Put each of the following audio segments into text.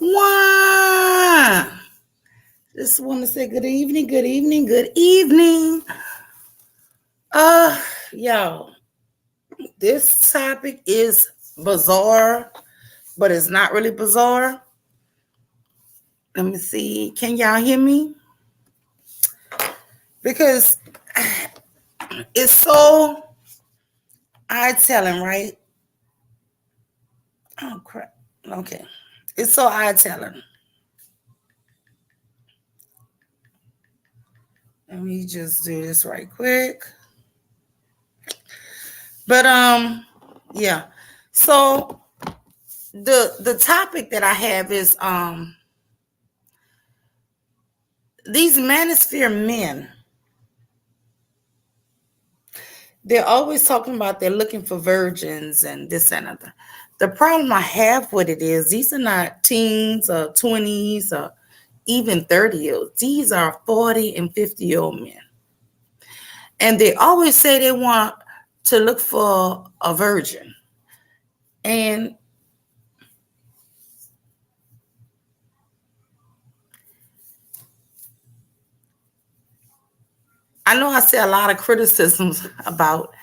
Wow. Just want to say good evening, good evening, good evening. Uh, y'all, this topic is bizarre, but it's not really bizarre. Let me see. Can y'all hear me? Because it's so eye telling, right? Oh crap. Okay. It's so eye telling. Let me just do this right quick. But yeah. So the topic that I have is these manosphere men. They're always talking about they're looking for virgins and this and that. The problem I have with it is these are not teens or 20s or even 30-year-olds. These are 40 and 50-year-old men. And they always say they want to look for a virgin. And I know I say a lot of criticisms about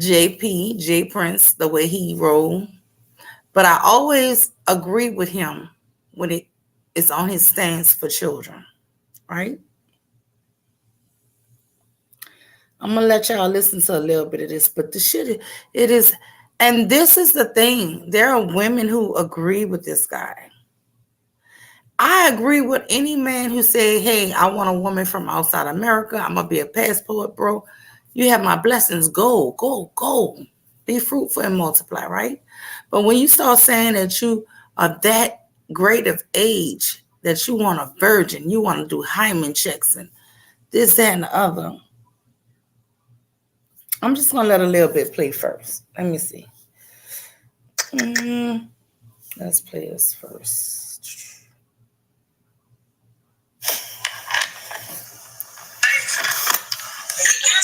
J Prince, the way he rolled, but I always agree with him when it is on his stance for children, right? I'm gonna let y'all listen to a little bit of this, but the shit it is, and this is the thing. There are women who agree with this guy. I agree with any man who say, "Hey, I want a woman from outside America. I'm gonna be a passport, bro. You have my blessings. Go, go, go. Be fruitful and multiply." Right? But when you start saying that you are that great of age that you want a virgin, you want to do hymen checks and this, that, and the other. I'm just gonna let a little bit play first. Let me see. Let's play this first.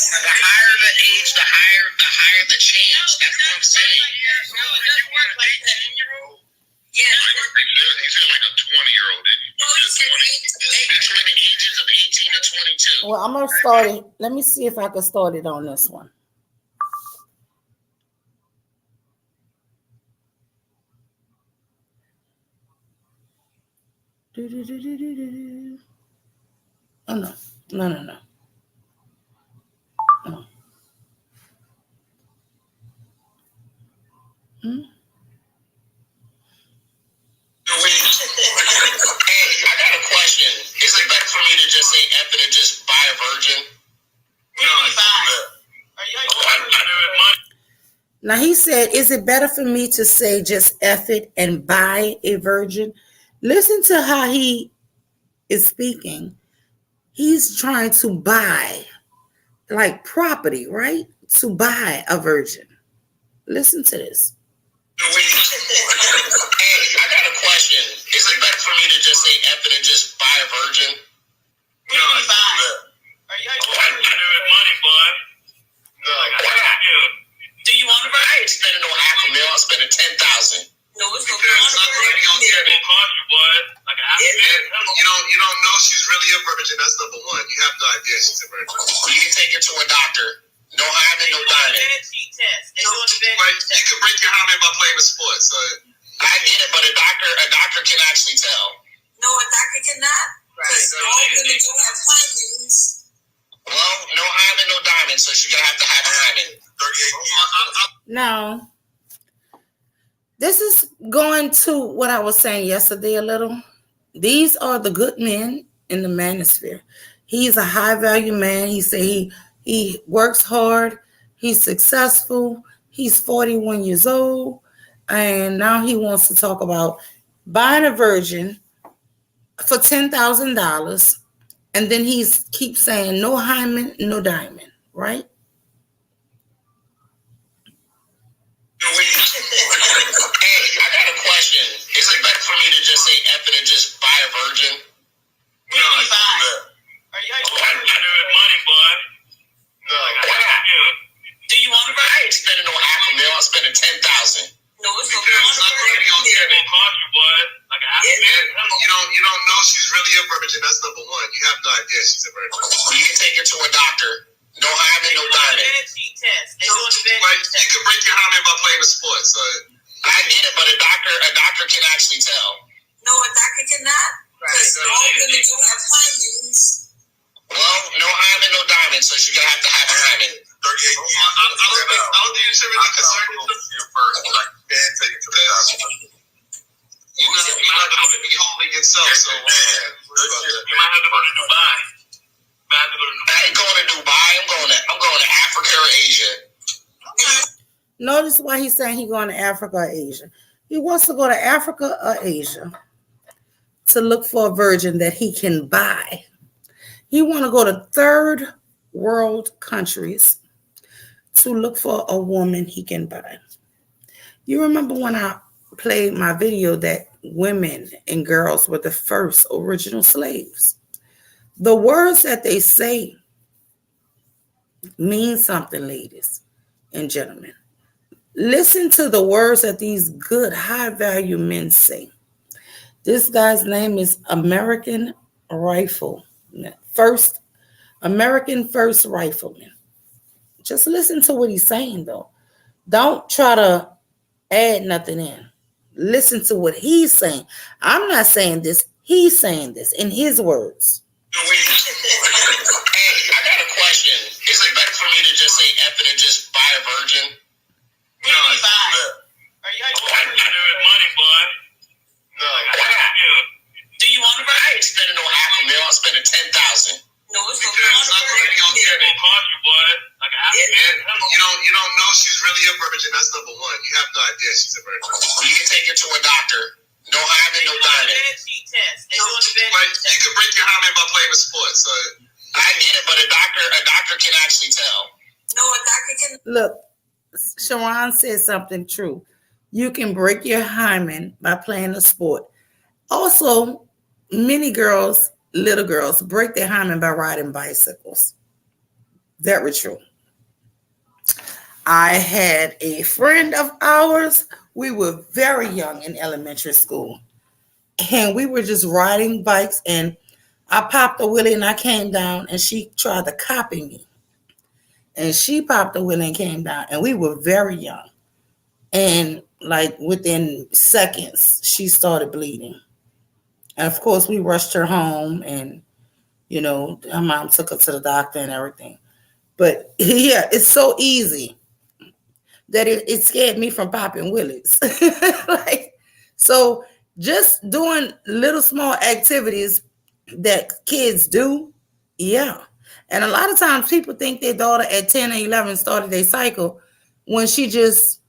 The higher the age, the higher the chance. That's what I'm saying. You want an 18-year-old? Yeah. He said like a 20-year-old, didn't you? No, he said between the ages of 18 and 22. Well, I'm gonna start it. Let me see if I can start it on this one. Oh no, no, no, no. No. Hey, I got a question. Is it better for me to just say F it and just buy a virgin? No, now he said, is it better for me to say just F it and buy a virgin? Listen to how he is speaking. He's trying to buy, like property, right? To buy a virgin. Listen to this. Hey, I got a question. Is it better for me to just say F it and just buy a virgin? No, are you money, boy? No, why not? Do you want a virgin? I ain't spending no $500,000. I'm spending $10,000. No, it's gonna cost you, boy. Like a $500,000. You don't know she's really a virgin. That's number one. You have no idea she's a virgin. You can take her to a doctor. No hymen, no diamond. You can break your hymen by playing a sport. So I get it, but a doctor can actually tell. No, a doctor cannot. Because all women do have hymens. Well, no hymen, no diamond. So she's gonna have to have a hymen. 38 years. Now, this is going to what I was saying yesterday a little. These are the good men in the manosphere. He's a high value man. He say he works hard. He's successful. He's 41 years old. And now he wants to talk about buying a virgin for $10,000. And then he keeps saying no hymen, no diamond, right? Hey, I got a question. Is it better for me to just say F it and just buy a virgin? No, are you money, boy? No, why not? Do you want a virgin? I ain't spending no $500,000. I'm spending $10,000. No, it's gonna cost you, boy. Like a $500,000. You can break your hymen by playing a sport. So I get it, but a doctor can actually tell. No, a doctor cannot. Because all women don't have hymens. Well, no hymen, no diamond, so you're gonna have to have a hymen. 38 years. I don't think you should really concern yourself first. Like, man, take it to the doctor. You're not going to be holding yourself, so you might have to go to Dubai. I ain't going to Dubai. I'm going to Africa or Asia. Notice why he's saying he's going to Africa or Asia. He wants to go to Africa or Asia to look for a virgin that he can buy. He want to go to third world countries to look for a woman he can buy. You remember when I played my video that women and girls were the first original slaves? The words that they say mean something, ladies and gentlemen. Listen to the words that these good, high-value men say. This guy's name is American Rifleman. American First Rifleman. Just listen to what he's saying, though. Don't try to add nothing in. Listen to what he's saying. I'm not saying this. He's saying this in his words. Hey, I got a question. Is it better for me to just say F it and just buy a virgin? No, I do that. Are you doing money, boy? No. Why not? Do you want a virgin? I ain't spending no $500,000. I'm spending $10,000. No, it's going to cost you, boy. Like a $500,000. You don't know she's really a virgin. That's number one. You have no idea she's a virgin. You can take her to a doctor. No hymen, no diamond. You can break your hymen by playing a sport. So I get it, but a doctor can actually tell. No, a doctor can. Look, Sharon said something true. You can break your hymen by playing a sport. Also, many girls, little girls, break their hymen by riding bicycles. Very true. I had a friend of ours. We were very young in elementary school. And we were just riding bikes. And I popped a wheelie and I came down. And she tried to copy me. And she popped a wheelie and came down. And we were very young. And like within seconds, she started bleeding. And of course, we rushed her home. And, you know, her mom took her to the doctor and everything. But yeah, it's so easy that it scared me from popping willies. So just doing little small activities that kids do, yeah. And a lot of times people think their daughter at 10 or 11 started their cycle when she just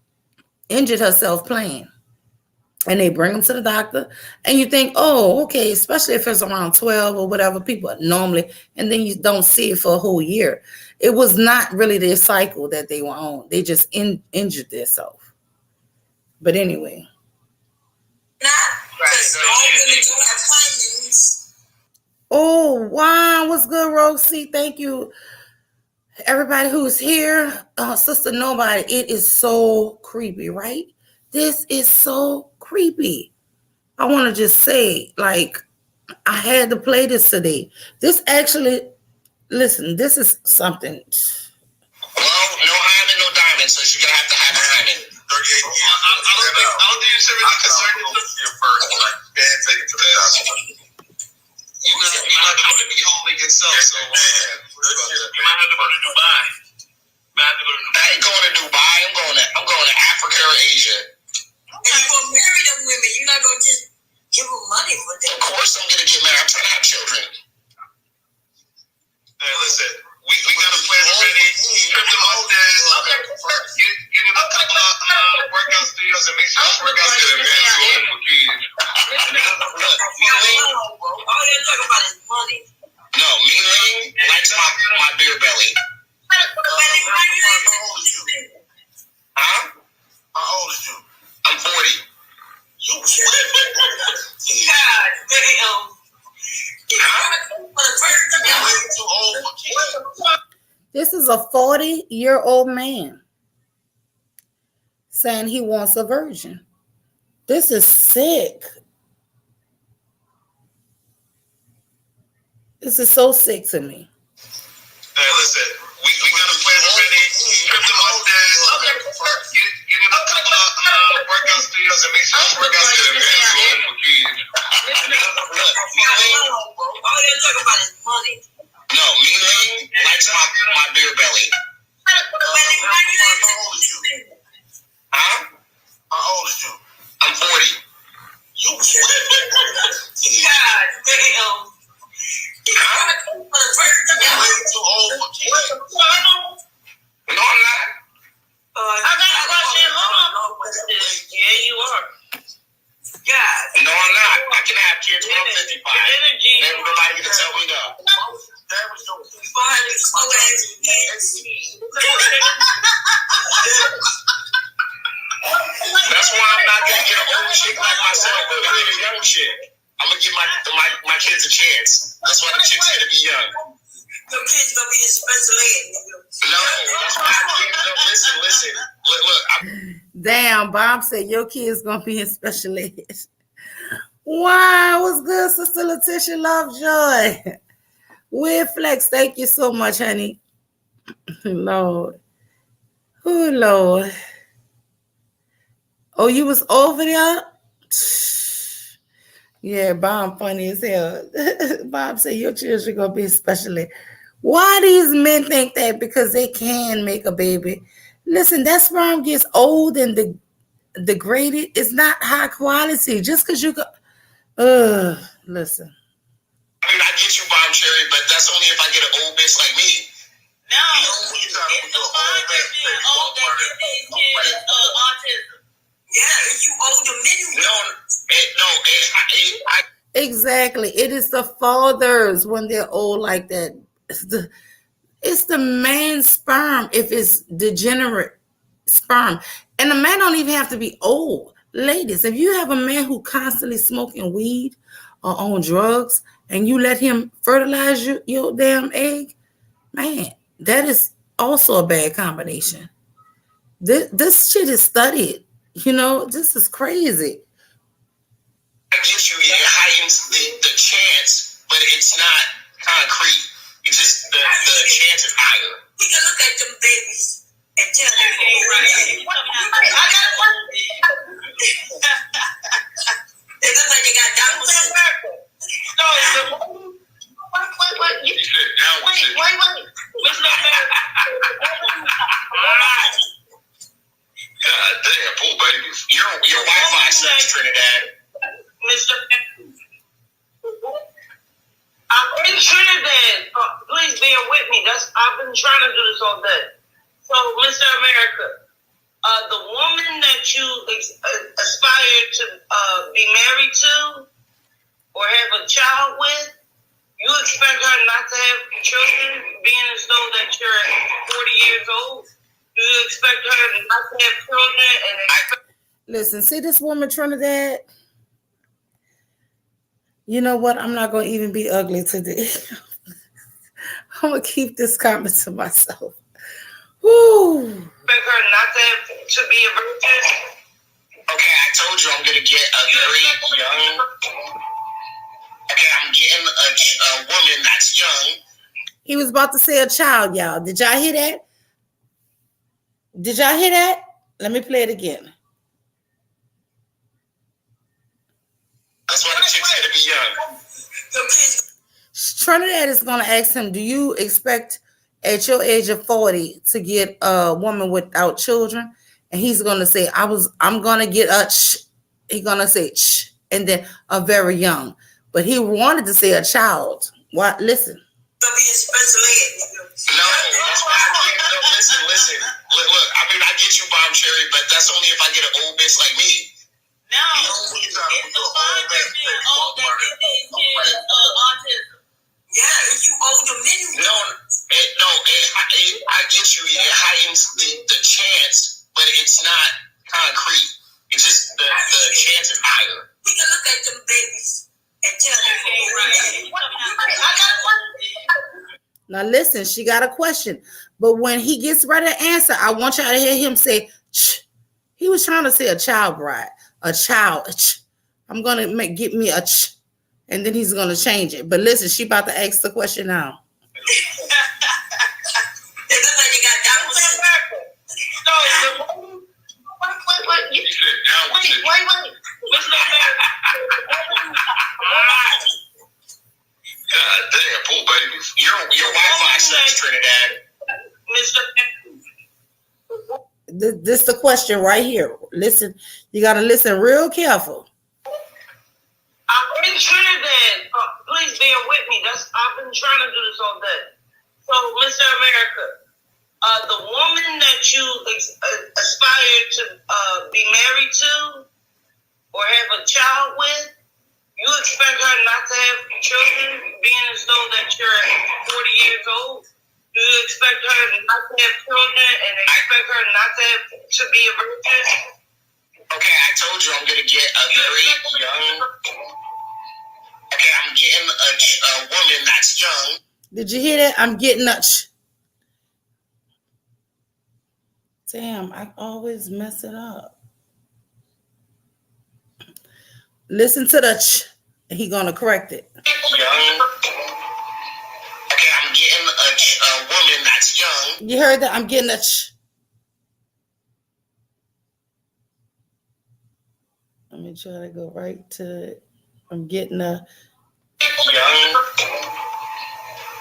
injured herself playing. And they bring them to the doctor. And you think, oh, okay, especially if it's around 12 or whatever, people normally, and then you don't see it for a whole year. It was not really their cycle that they were on. They just injured themselves. But anyway. Oh, wow. What's good, Rosie? Thank you. Everybody who's here. Sister Nobody, it is so creepy, right? This is so creepy. I want to just say, like, I had to play this today. This actually, listen, this is something. Well, no hymen, no diamond, so you're going to have a hymen. 38 years. I don't think you should really concern yourself first. Like, man, take it to the doctor. You're not going to be holding yourself, so you might have to go to Dubai. I ain't going to Dubai. I'm going to Africa or Asia. And you're going to marry them women. You're not going to just give them money for them. Of course I'm going to get married. I'm trying to have children. Hey, listen. We got a plan already. Strip them all down. Get in a couple of workout studios and make sure those workouts get advanced for kids. Look, all they're talking about is money. No, me Ling likes my beer belly. Huh? How old is you? I'm 40. You God damn. This is a 40-year-old man saying he wants a virgin. This is sick. This is so sick to me. Hey, listen, we got a plan already. Strip them all down. doesn't make sense. Look, man, too old for kids. Look, all they're talking about is money. No, me likes my beer belly. Huh? How old is you? I'm 40. You God damn. You're too old for kids. No, I'm not. I got a question. Hold on. Yeah, you are. God. No, I'm not. I can have kids when I'm 55. Never nobody can tell me no. That was your slow ass kids. That's why I'm not gonna get an old chick like myself. I'm gonna get a young chick. I'm gonna give my kids a chance. That's why the chick's gonna be young. Your kids gonna be in special ed. No, that's why I can't. Listen. Look. Damn, Bob said your kids gonna be in special ed. Wow, what's good, Sister Letitia Lovejoy? Weird Flex, thank you so much, honey. Lord. Oh, Lord. Oh, you was over there? Yeah, Bob funny as hell. Bob said your children gonna be special ed. Why these men think that because they can make a baby? Listen, that sperm gets old and degraded. It's not high quality. Just because you go, listen. I mean, I get you, Bomb Cherry, but that's only if I get an old bitch like me. No, it's the father being old that gives these kids autism. Yeah, if you older men, Exactly. It is the fathers when they're old like that. It's the man's sperm if it's degenerate sperm. And the man don't even have to be old. Ladies, if you have a man who constantly smoking weed or on drugs and you let him fertilize your damn egg, man, that is also a bad combination. This shit is studied. You know, this is crazy. I get you, it heightens the chance, but it's not concrete. It's just the chance is higher. We can look at them babies and tell them. Right. I got one. They look like they got Down syndrome. No, wait. You said Down syndrome. Wait. What's God damn, poor babies. Your Wi-Fi sucks, Trinidad. Mr. I'm in Trinidad. Please bear with me. I've been trying to do this all day. So, Mr. America, the woman that you aspire to be married to or have a child with, you expect her not to have children, being as though that you're 40 years old? Do you expect her not to have children? Listen, see this woman, Trinidad? You know what? I'm not going to even be ugly today. I'm going to keep this comment to myself. Woo. Expect her not to be a virgin? Okay, I told you I'm going to get a very young... Okay, I'm getting a woman that's young. He was about to say a child, y'all. Did y'all hear that? Did y'all hear that? Let me play it again. That's why the chick's gonna be young. Trinidad is gonna ask him, do you expect at your age of 40 to get a woman without children? And he's gonna say, I'm gonna get he's gonna say and then a very young. But he wanted to say a child. What? Listen. No, that's why listen. Look, I mean, I get you, Bomb Cherry, but that's only if I get an old bitch like me. No, it's the father being old that gives these kids autism. Yeah, if you older men. No, I get you. It heightens the chance, but it's not concrete. It's just the chance is higher. We can look at them babies and tell them. Now listen, she got a question. But when he gets ready to answer, I want y'all to hear him say, he was trying to say a child bride, a child. I'm going to get me a and then he's going to change it. But listen, she about to ask the question now. They look like they got Down syndrome. No, wait. This the question right here. Listen, you got to listen real careful. I'm in Trinidad. Please bear with me. I've been trying to do this all day. So, Mr. America, the woman that you aspire to be married to or have a child with, you expect her not to have children, being as though that you're 40 years old? Do you expect her not to have children and expect her not to be a virgin? Okay, I told you I'm going to get a very young... Okay, I'm getting a woman that's young. Did you hear that? I'm getting a... Damn, I always mess it up. Listen to the he gonna correct it. Young. Okay, I'm getting a woman that's young. You heard that? I'm getting a Let me try to go right to it. I'm getting a young.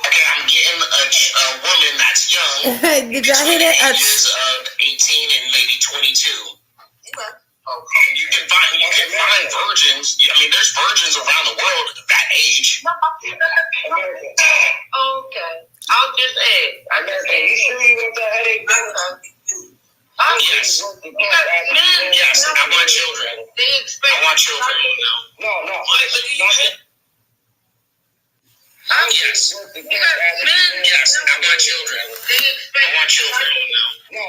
Okay, I'm getting a woman that's young. Did y'all hear that? Ages of 18 and maybe 22. Okay. You can find virgins. I mean, there's virgins around the world that age. Okay. I'll just add. You sure you want that headache? Yes. Yes, I want children. I want children. No. Yes. Yes, I want children. I want children. No.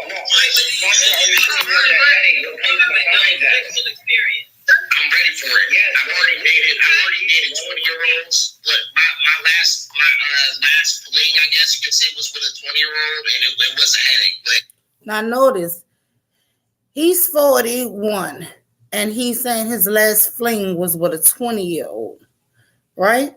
I'm ready for it. I've already dated 20-year-olds. But my last fling, I guess you could say, was with a 20-year-old, and it was a headache. But now notice, he's 41, and he's saying his last fling was with a 20-year-old, right?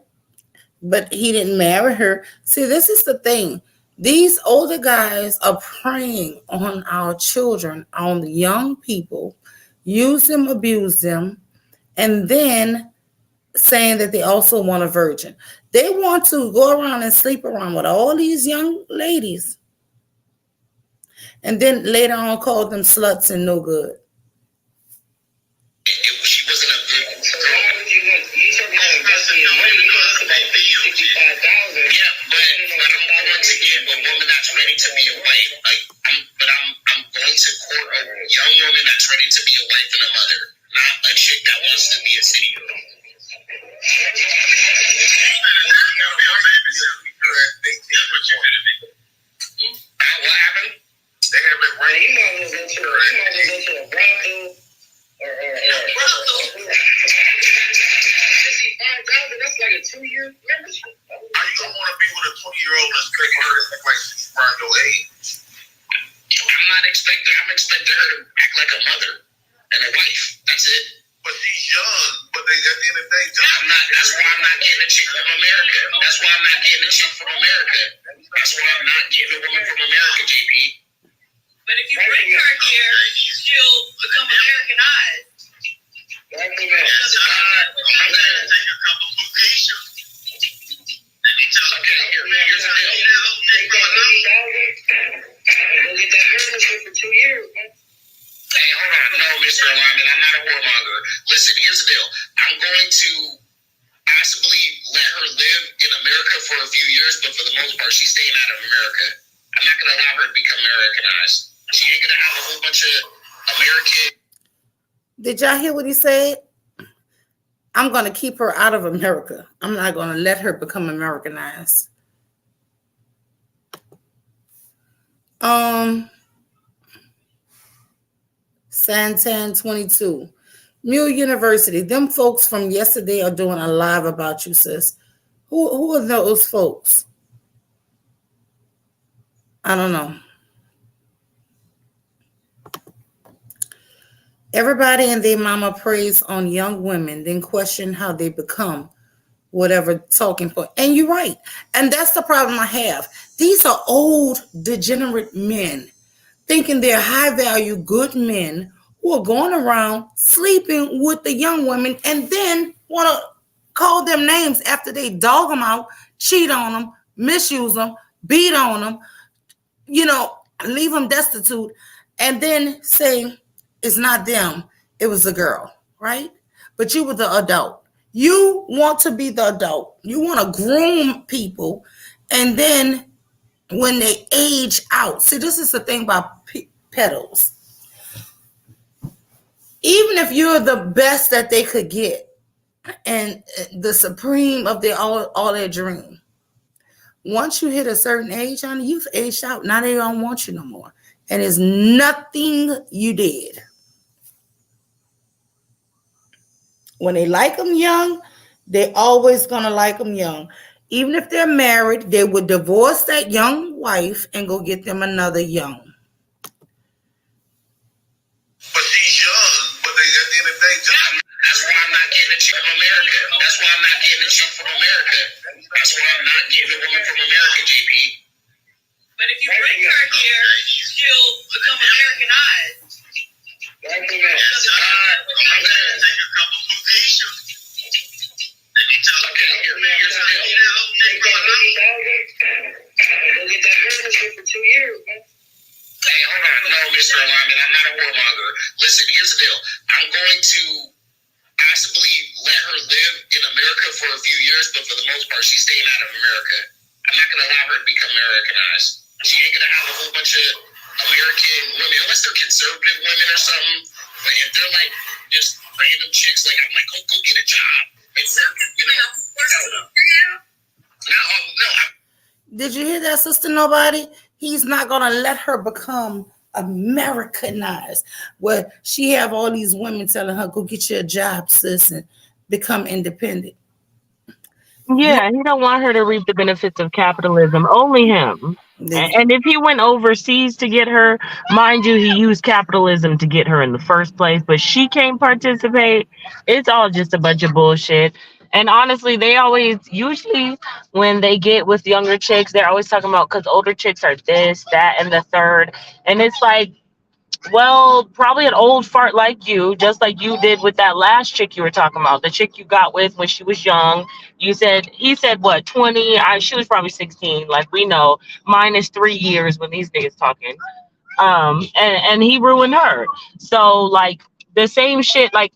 But he didn't marry her. See, this is the thing. These older guys are preying on our children, on the young people, use them, abuse them, and then saying that they also want a virgin. They want to go around and sleep around with all these young ladies, and then later on call them sluts and no good. She wasn't a good girl. You took my investment in money. You know, that's about $65,000. Yeah, but I'm going to get a woman that's ready to be a wife. I'm going to court a young woman that's ready to be a wife and a mother, not a chick that wants to be a city girl. What happened? They have it right. You might as well go to a brothel. That's like a 2-year membership. How you gonna want to be with a 20-year-old that's crazy like she's around your age? I'm expecting her to act like a mother and a wife. That's it. But she's young. But at the end of the day, that's why I'm not getting a chick from America. That's why I'm not getting a chick from America. That's why I'm not getting a woman from America, JP. But if you bring her here, she'll become Americanized. I'm going to take a couple vacations. Okay, here's the deal. Go get that membership for 2 years, man. Hey, hold on. No, Mr. Lyman, I'm not a whoremonger. Listen, here's the deal. I'm going to possibly let her live in America for a few years, but for the most part, she's staying out of America. I'm not going to allow her to become Americanized. She ain't going to have a whole bunch of American... Did y'all hear what he said? I'm going to keep her out of America. I'm not going to let her become Americanized. Santan 22. Mule University. Them folks from yesterday are doing a live about you, sis. Who are those folks? I don't know. Everybody and their mama preys on young women, then question how they become whatever talking point. And you're right. And that's the problem I have. These are old, degenerate men thinking they're high value, good men who are going around sleeping with the young women and then want to call them names after they dog them out, cheat on them, misuse them, beat on them, leave them destitute. and then say it's not them, it was a girl, right? But you were the adult. You want to be the adult. You want to groom people, and then when they age out, see, this is the thing about pedals. Even if you're the best that they could get and the supreme of their all their dream, once you hit a certain age, honey, you've aged out. Now they don't want you no more. And it's nothing you did. When they like them young, they always gonna like them young. Even if they're married, they would divorce that young wife and go get them another young. But she's young. But they, at the end of the day, that's why I'm not getting a chick from America. That's why I'm not getting a chick from America. That's why I'm not getting a woman from America, JP. But if you bring her here, she'll become Americanized. I'm going to take a couple of vacations. Let me tell you, here's the deal. Go get that membership for 2 years, man. Hey, hold on. No, Mr. Alignment, I'm not a warmonger. Listen, here's the deal. I'm going to possibly let her live in America for a few years, but for the most part, she's staying out of America. I'm not going to allow her to become Americanized. She ain't going to have a whole bunch of American women, unless they're conservative women or something. But if they're like just random chicks, like I'm like, go get a job and work, you know. No. Did you hear that, Sister Nobody? He's not gonna let her become Americanized, where she have all these women telling her, "Go get you a job, sis, and become independent." Yeah, he don't want her to reap the benefits of capitalism. Only him. And if he went overseas to get her, mind you, he used capitalism to get her in the first place, but she can't participate. It's all just a bunch of bullshit. And honestly, they always, usually when they get with younger chicks, they're always talking about because older chicks are this, that, and the third. And it's like, well, probably an old fart like you, just like you did with that last chick you were talking about, the chick you got with when she was young. You said he said what, 20? She was probably 16, like we know, minus 3 years when these niggas talking. And he ruined her. So like the same shit, like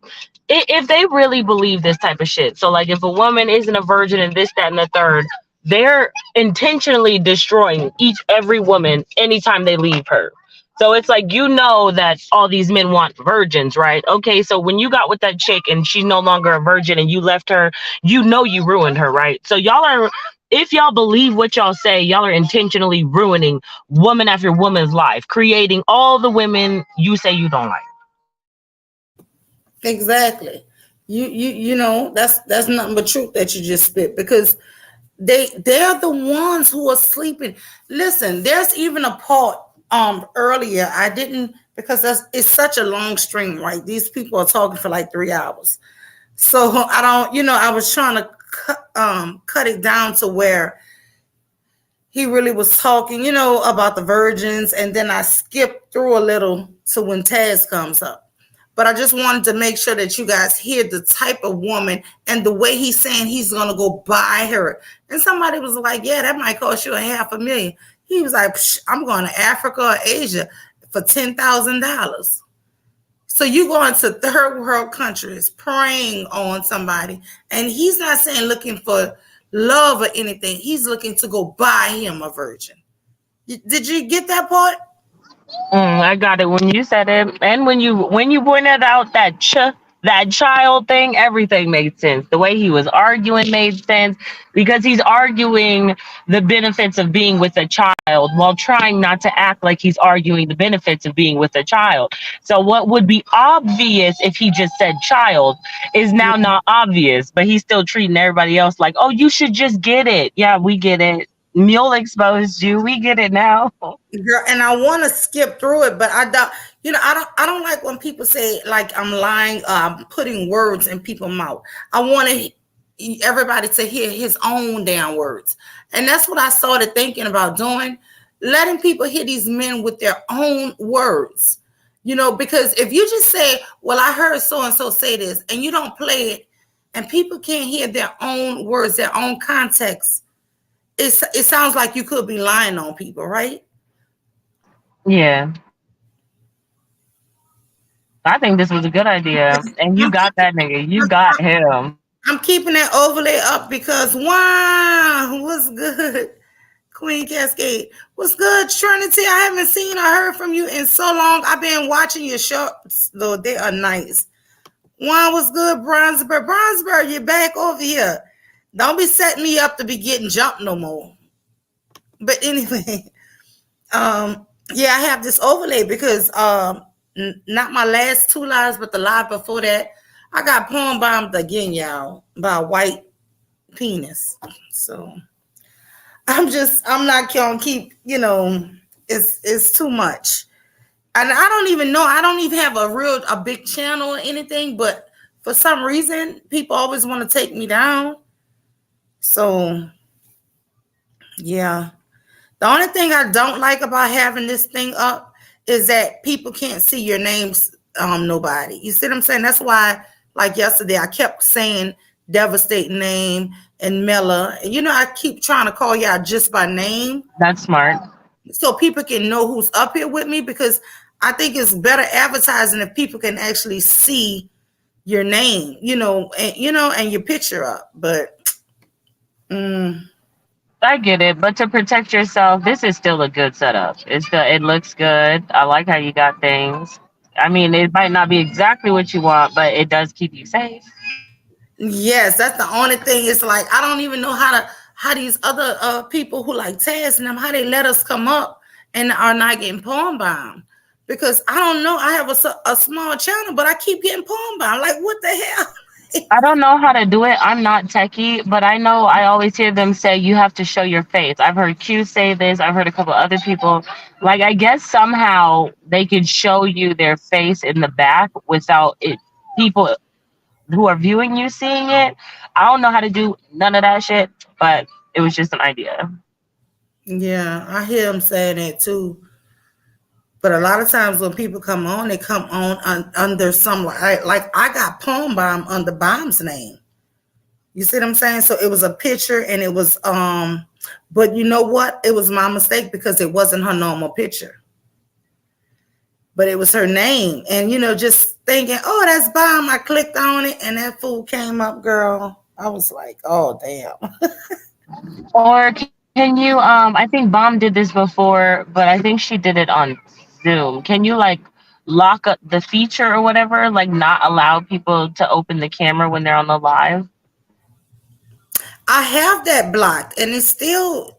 if they really believe this type of shit, so like if a woman isn't a virgin and this, that, and the third, they're intentionally destroying every woman anytime they leave her. So it's like, you know that all these men want virgins, right? Okay, so when you got with that chick and she's no longer a virgin and you left her, you know you ruined her, right? So y'all are, if y'all believe what y'all say, y'all are intentionally ruining woman after woman's life, creating all the women you say you don't like. Exactly. You know, that's nothing but truth that you just spit, because they're the ones who are sleeping. Listen, there's even a part earlier I didn't, because it's such a long string, right? These people are talking for like 3 hours. So I don't, I was trying to cut it down to where he really was talking, about the virgins, and then I skipped through a little to when Taz comes up. But I just wanted to make sure that you guys hear the type of woman and the way he's saying he's going to go buy her. And somebody was like, yeah, that might cost you $500,000. He was like, I'm going to Africa or Asia for $10,000. So you going to third world countries preying on somebody. And he's not saying looking for love or anything. He's looking to go buy him a virgin. Did you get that part? I got it when you said it, and when you pointed out that child thing, everything made sense. The way he was arguing made sense, because he's arguing the benefits of being with a child while trying not to act like he's arguing the benefits of being with a child. So what would be obvious if he just said child is now not obvious, but he's still treating everybody else like, oh, you should just get it. Yeah, we get it. Mule exposed you. We get it now. Girl, and I want to skip through it, but I don't. I don't like when people say like I'm lying, putting words in people's mouth. I want everybody to hear his own damn words, and that's what I started thinking about doing, letting people hear these men with their own words. Because if you just say, "Well, I heard so and so say this," and you don't play it, and people can't hear their own words, their own context, it sounds like you could be lying on people, right? Yeah. I think this was a good idea. And you I'm got that nigga. You I'm, got him. I'm keeping that overlay up because wow, what's good? Queen Cascade. What's good, Trinity? I haven't seen or heard from you in so long. I've been watching your shorts, though. They are nice. Juan was good, Bronzeberg. Bronzeberg, you're back over here. Don't be setting me up to be getting jumped no more. But anyway, yeah, I have this overlay because not my last two lives, but the live before that, I got porn bombed again, y'all, by a white penis. So I'm not gonna keep, it's too much. And I don't even know, I don't even have a big channel or anything, but for some reason, people always want to take me down. So yeah. The only thing I don't like about having this thing up is that people can't see your names, nobody. You see what I'm saying? That's why, like yesterday, I kept saying devastating name and Mella. And I keep trying to call y'all just by name That's smart. so people can know who's up here with me because I think it's better advertising if people can actually see your name, and your picture up. But I get it, but to protect yourself, this is still a good setup. It looks good. I like how you got things. I mean, it might not be exactly what you want, but it does keep you safe. yes, that's the only thing. It's like I don't even know how these other people who like Taz and them how they let us come up and are not getting porn bombed because I don't know. I have a small channel, but I keep getting porn bombed. Like what the hell? I don't know how to do it. I'm not techie, but I know I always hear them say you have to show your face. I've heard Q say this. I've heard a couple other people. Like I guess somehow they could show you their face in the back without it people who are viewing you seeing it. I don't know how to do none of that shit, but it was just an idea. Yeah, I hear them saying that too. But a lot of times when people come on, they come on under some like I got porn bomb under Bomb's name. You see what I'm saying? So it was a picture and it was but you know what? It was my mistake because it wasn't her normal picture. But it was her name. And just thinking, oh, that's Bomb. I clicked on it and that fool came up, girl. I was like, oh damn. Or can you I think Bomb did this before, but I think she did it on Zoom. Can you like lock up the feature or whatever, like not allow people to open the camera when they're on the live? I have that blocked and it's still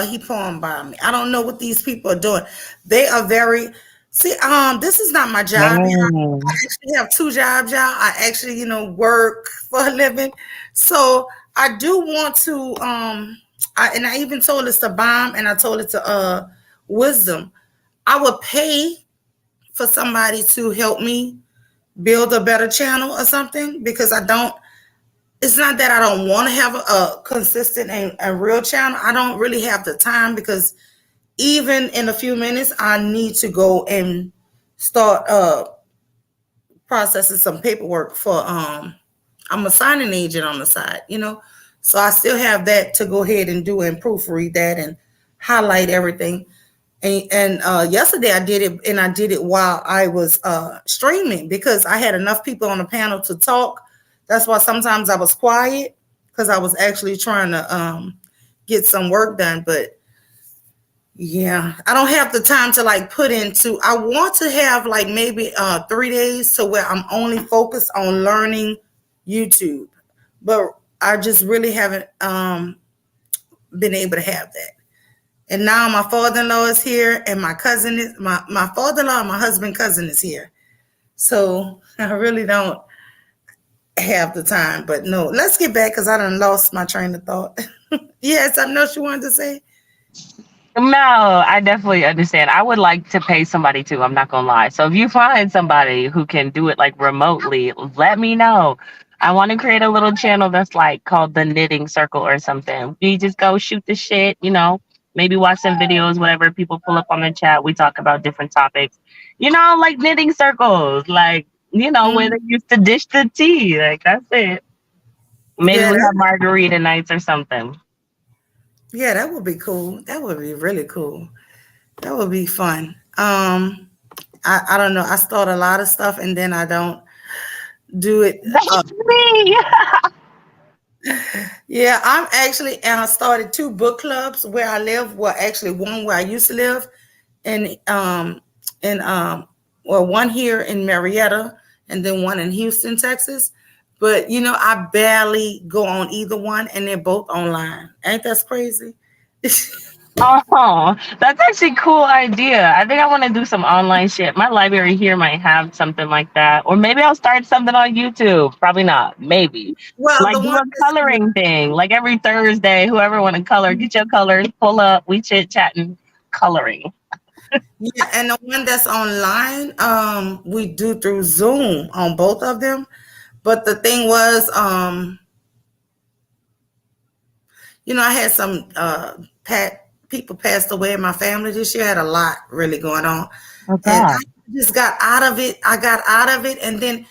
he pulling by me. I don't know what these people are doing. They are very see, this is not my job. I Oh. actually have two jobs, y'all. I actually, work for a living. So I do want to I even told this to Bomb and I told it to Wisdom. I would pay for somebody to help me build a better channel or something because I don't it's not that I don't want to have a consistent and a real channel. I don't really have the time because even in a few minutes, I need to go and start processing some paperwork for I'm a signing agent on the side. So I still have that to go ahead and do and proofread that and highlight everything. And yesterday I did it and I did it while I was streaming because I had enough people on the panel to talk. That's why sometimes I was quiet because I was actually trying to get some work done. But yeah, I don't have the time to like put into. I want to have like maybe 3 days to where I'm only focused on learning YouTube, but I just really haven't been able to have that. And now my father-in-law is here, and my cousin is my father-in-law and my husband cousin is here. So I really don't have the time. But no, let's get back because I done lost my train of thought. Yes, I know she wanted to say. No, I definitely understand. I would like to pay somebody too. I'm not gonna lie. So if you find somebody who can do it like remotely, let me know. I want to create a little channel that's like called the Knitting Circle or something. We just go shoot the shit, maybe watch some videos, whatever. People pull up on the chat. We talk about different topics, like knitting circles, like where Mm, they used to dish the tea. Like that's it. Maybe yeah, we have margarita nights or something. yeah, that would be cool. That would be really cool. That would be fun. I don't know. I start a lot of stuff and then I don't do it. That's me. Yeah, I'm actually, and I started two book clubs where I live. Well, actually, one where I used to live, and and well, one here in Marietta, and then one in Houston, Texas. But I barely go on either one, and they're both online. Ain't that crazy? Oh, that's actually a cool idea. I think I want to do some online shit. My library here might have something like that. Or maybe I'll start something on YouTube. Probably not. Maybe. Well, Like the do one a that's coloring thing. Like every Thursday, whoever want to color, get your colors, pull up, we chit chatting, coloring. yeah, and the one that's online, we do through Zoom on both of them. But the thing was, I had some people passed away in my family this year. I had a lot really going on, Oh and God. I just got out of it. I got out of it, and then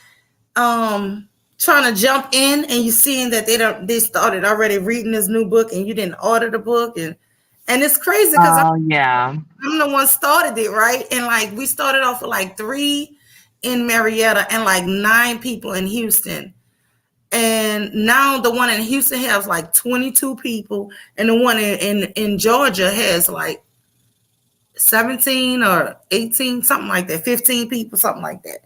trying to jump in, and you seeing that they started already reading this new book, and you didn't order the book, and it's crazy because Oh yeah. I'm the one started it, right? And like we started off with like three in Marietta and like nine people in Houston. And now the one in Houston has like 22 people, and the one in Georgia has like 17 or 18, something like that, 15 people, something like that.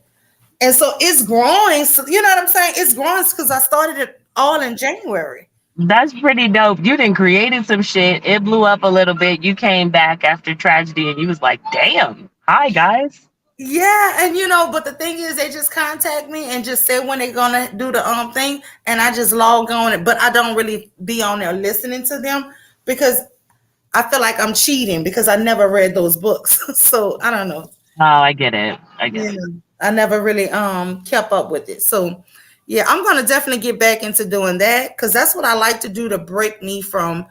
And so it's growing. So you know what I'm saying? It's growing because I started it all in January. That's pretty dope. You done created some shit. It blew up a little bit. You came back after tragedy and you was like, damn. Hi guys. Yeah, and but the thing is, they just contact me and just say when they're gonna do the thing, and I just log on it, but I don't really be on there listening to them because I feel like I'm cheating because I never read those books. So I don't know. Oh, I get it. I get Yeah, it. I never really kept up with it. So yeah, I'm gonna definitely get back into doing that because that's what I like to do to break me from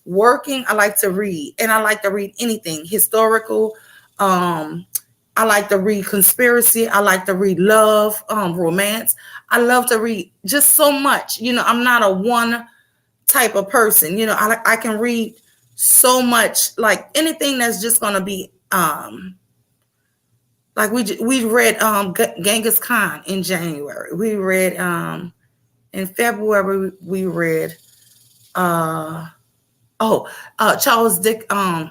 working. I like to read, and I like to read anything historical. Um, I like to read conspiracy. I like to read love, romance. I love to read just so much. I'm not a one type of person. I can read so much, like anything that's just gonna be like we read Genghis Khan in January. We read in February we read uh Charles Dick um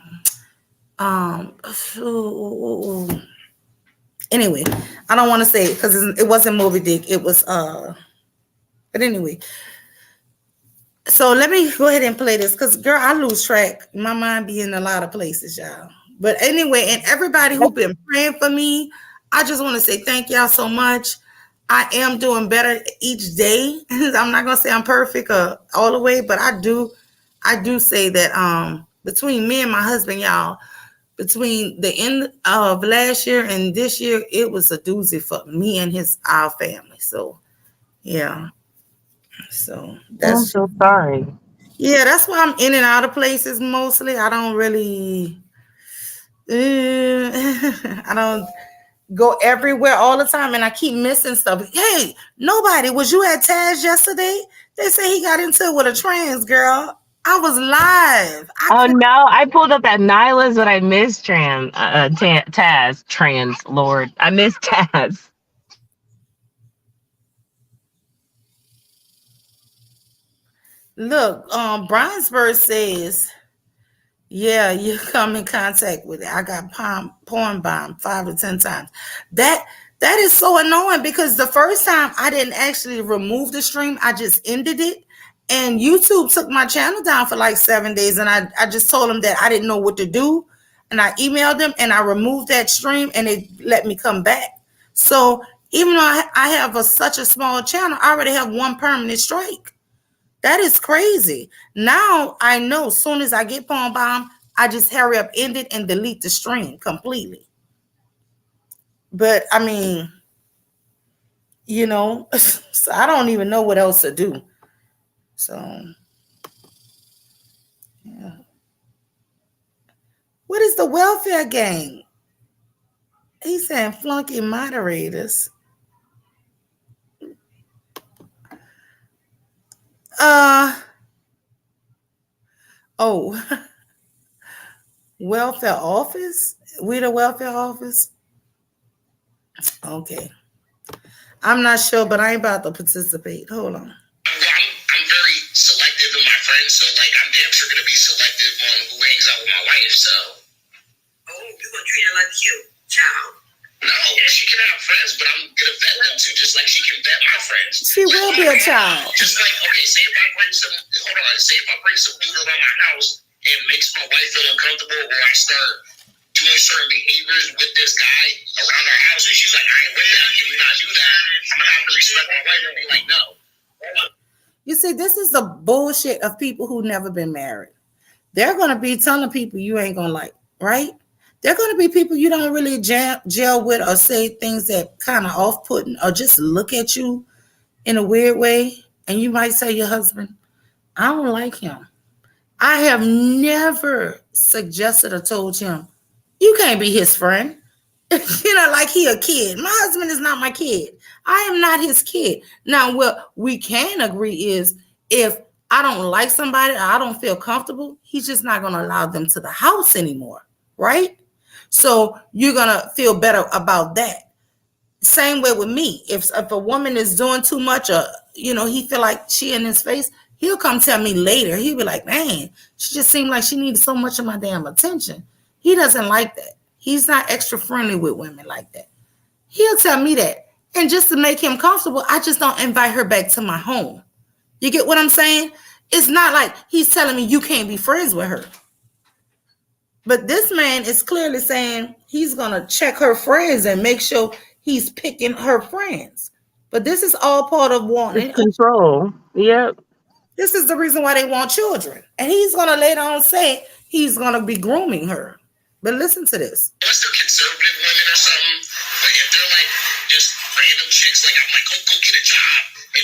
anyway, I don't want to say it because it wasn't Moby Dick. It was but anyway, so let me go ahead and play this because girl, I lose track. My mind be in a lot of places, y'all. But anyway, and everybody who been praying for me, I just want to say thank y'all so much. I am doing better each day. I'm not gonna say I'm perfect all the way, but I do say that between me and my husband, y'all, between the end of last year and this year, it was a doozy for me and our family. So yeah. So I'm that's so sorry. yeah, that's why I'm in and out of places mostly. I don't really I don't go everywhere all the time and I keep missing stuff. Hey, nobody, was you at Taz yesterday? They say he got into it with a trans girl. I was live. I Oh couldn't no, I pulled up at Nyla's, but I missed Taz. Trans, Lord. I missed Taz. look. Brownsburg says, yeah, you come in contact with it. I got porn bombed 5 to 10 times. That that is so annoying because the first time I didn't actually remove the stream, I just ended it. And YouTube took my channel down for like 7 days. And I just told them that I didn't know what to do. And I emailed them and I removed that stream and they let me come back. So even though I have such a small channel, I already have one permanent strike. That is crazy. Now I know as soon as I get Palm Bomb, I just hurry up, end it, and delete the stream completely. But I mean, so I don't even know what else to do. So, yeah. What is the welfare gang? He's saying flunky moderators. Uh oh, welfare office? We the welfare office? Okay. I'm not sure, but I ain't about to participate. Hold on. I'm very selective in my friends, so like I'm damn sure gonna be selective on who hangs out with my wife. So, oh, you gonna treat her like a child? No, she can have friends, but I'm gonna vet them too, just like she can vet my friends. She will be a child. Just like okay, say if I bring some, hold on, say if I bring some dude around my house and makes my wife feel uncomfortable, or I start doing certain behaviors with this guy around our house, and she's like, I ain't with that. Can we not do that? I'm gonna have to respect my wife and be like, no. You see, this is the bullshit of people who never been married. They're going to be telling people you ain't going to like, right? They're going to be people you don't really gel with or say things that kind of off putting or just look at you in a weird way. And you might say your husband, I don't like him. I have never suggested or told him, you can't be his friend. Like he a kid. My husband is not my kid. I am not his kid. Now, what we can agree is if I don't like somebody or I don't feel comfortable, he's just not going to allow them to the house anymore. Right? So you're going to feel better about that. Same way with me. If a woman is doing too much or, he feel like she in his face, he'll come tell me later. He'll be like, man, she just seemed like she needed so much of my damn attention. He doesn't like that. He's not extra friendly with women like that. He'll tell me that. And just to make him comfortable, I just don't invite her back to my home. You get what I'm saying? It's not like he's telling me you can't be friends with her. But this man is clearly saying he's going to check her friends and make sure he's picking her friends. But this is all part of It's wanting. control. Yep. This is the reason why they want children. And he's going to later on say he's going to be grooming her. But listen to this. Unless they're conservative women or something, but if they're like just random chicks, like I'm like, oh, go get a job. And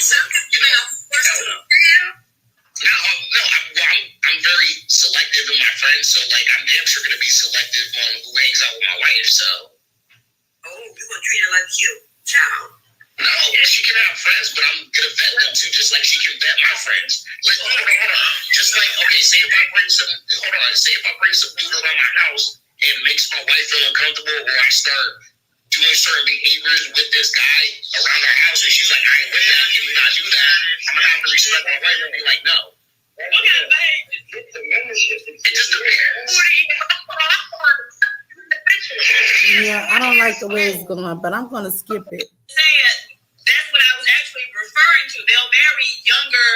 I'm very selective in my friends, so like I'm damn sure gonna be selective on who hangs out with my wife. So, oh, you gonna treat her like a child? No, she can have friends, but I'm gonna vet them too, just like she can vet my friends. Like, hold on. Just like okay, say if I bring some dude around my house and makes my wife feel uncomfortable, or I start doing certain behaviors with this guy around our house, and she's like, I ain't with that. Can we not do that? I'm gonna have to respect my wife and be like, no. What kind of behavior? Get the membership. It just depends. Yeah, I don't like the way it's going, but I'm going to skip it. That's what I was actually referring to. They'll marry younger,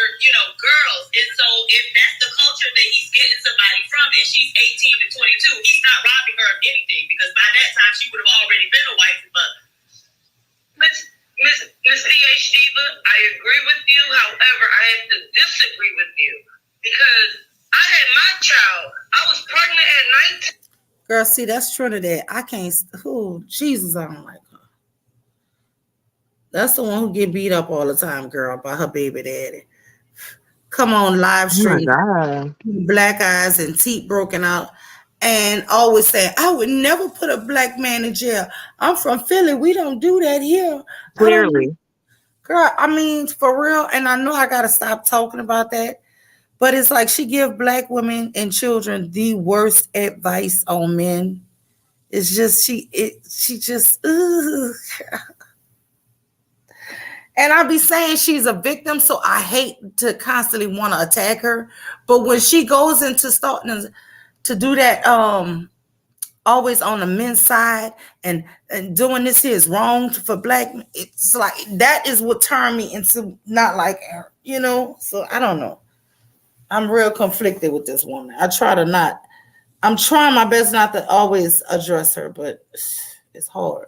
girls. And so if that's the culture that he's getting somebody from and she's 18 to 22, he's not robbing her of anything because by that time she would have already been a wife and mother. Miss DH Diva, I agree with you. However, I have to disagree with you because I had my child. I was pregnant at 19. Girl, see, that's Trinidad. I can't. Who? Jesus, I don't like her. That's the one who get beat up all the time, girl, by her baby daddy. Come on, live Oh my stream, God. black eyes and teeth broken out, and always say, I would never put a black man in jail. I'm from Philly. We don't do that here. I don't. Clearly. Girl, I mean, for real, and I know I got to stop talking about that, but it's like she give black women and children the worst advice on men. It's just she just ugh. And I be saying she's a victim, so I hate to constantly want to attack her. But when she goes into starting to do that, always on the men's side and doing this here is wrong for black men, it's like that is what turned me into not like her, So I don't know. I'm real conflicted with this woman. I'm trying my best not to always address her, but it's hard.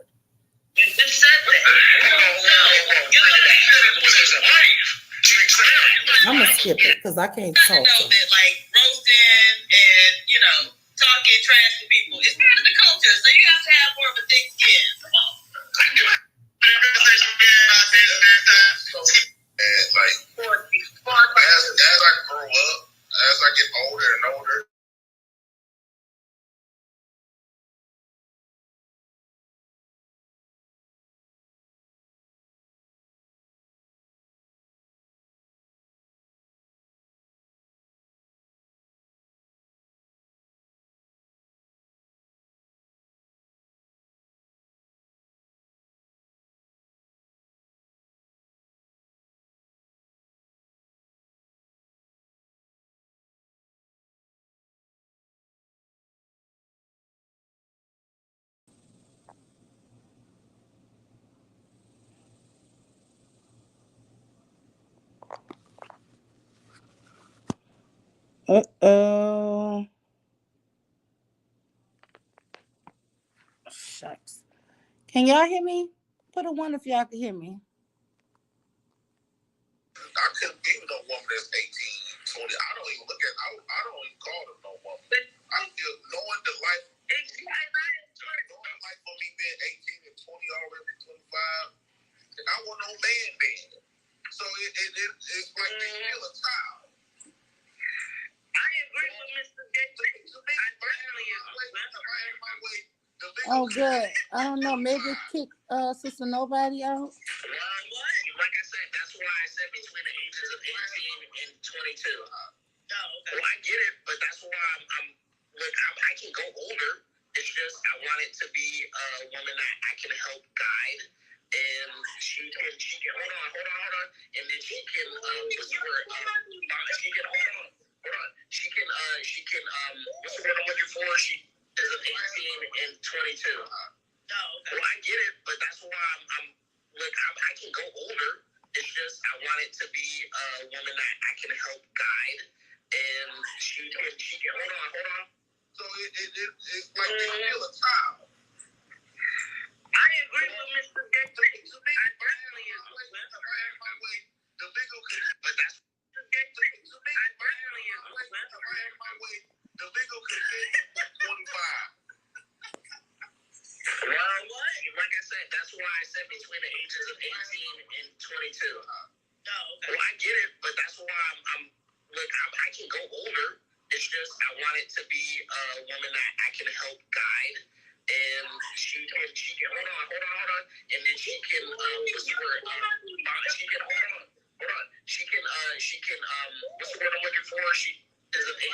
I'm gonna skip it because I can't talk. That like roasting and talking trash to people. It's part of the culture, so you have to have more of a thick skin. Come on. And like as I grow up, as I get older and older, Uh-oh. Shucks. Can y'all hear me? Put a one if y'all can hear me. I couldn't be with no woman that's 18, 20. I don't even look at. I don't even call them no woman. I feel knowing the life. Knowing the life for me being 18 and 20 already 25. I want no man then. So it's like they feel a child. I agree with Mr. Gates. I personally agree. Oh, good. I don't know. Maybe kick Sister Nobody out. Like I said, that's why I said between the ages of 18 and 22. Well, I get it, but that's why I'm look, I can go older. It's just I want it to be a woman that I can help guide, and she can hold on, and then she can what's the word? She can hold on. She can what's the word I'm looking for? She is of 18 and 22. Well, I get it, but that's why I'm look, I can go older. It's just I want it to be a woman that I can help guide, and she can hold on. So it's like they feel a child. I agree with Mr. Gates. I personally agree. The legal, but that's Mr. Gates. I personally agree. The legal consent 25. Well, like I said, that's why I said between the ages of 18 and 22. Well, I get it, but that's why I'm look, I can go older. It's just I want it to be a woman that I can help guide, and she can hold on, and then she can what's the word? She can hold on. She can what's the word I'm looking for? She is of 18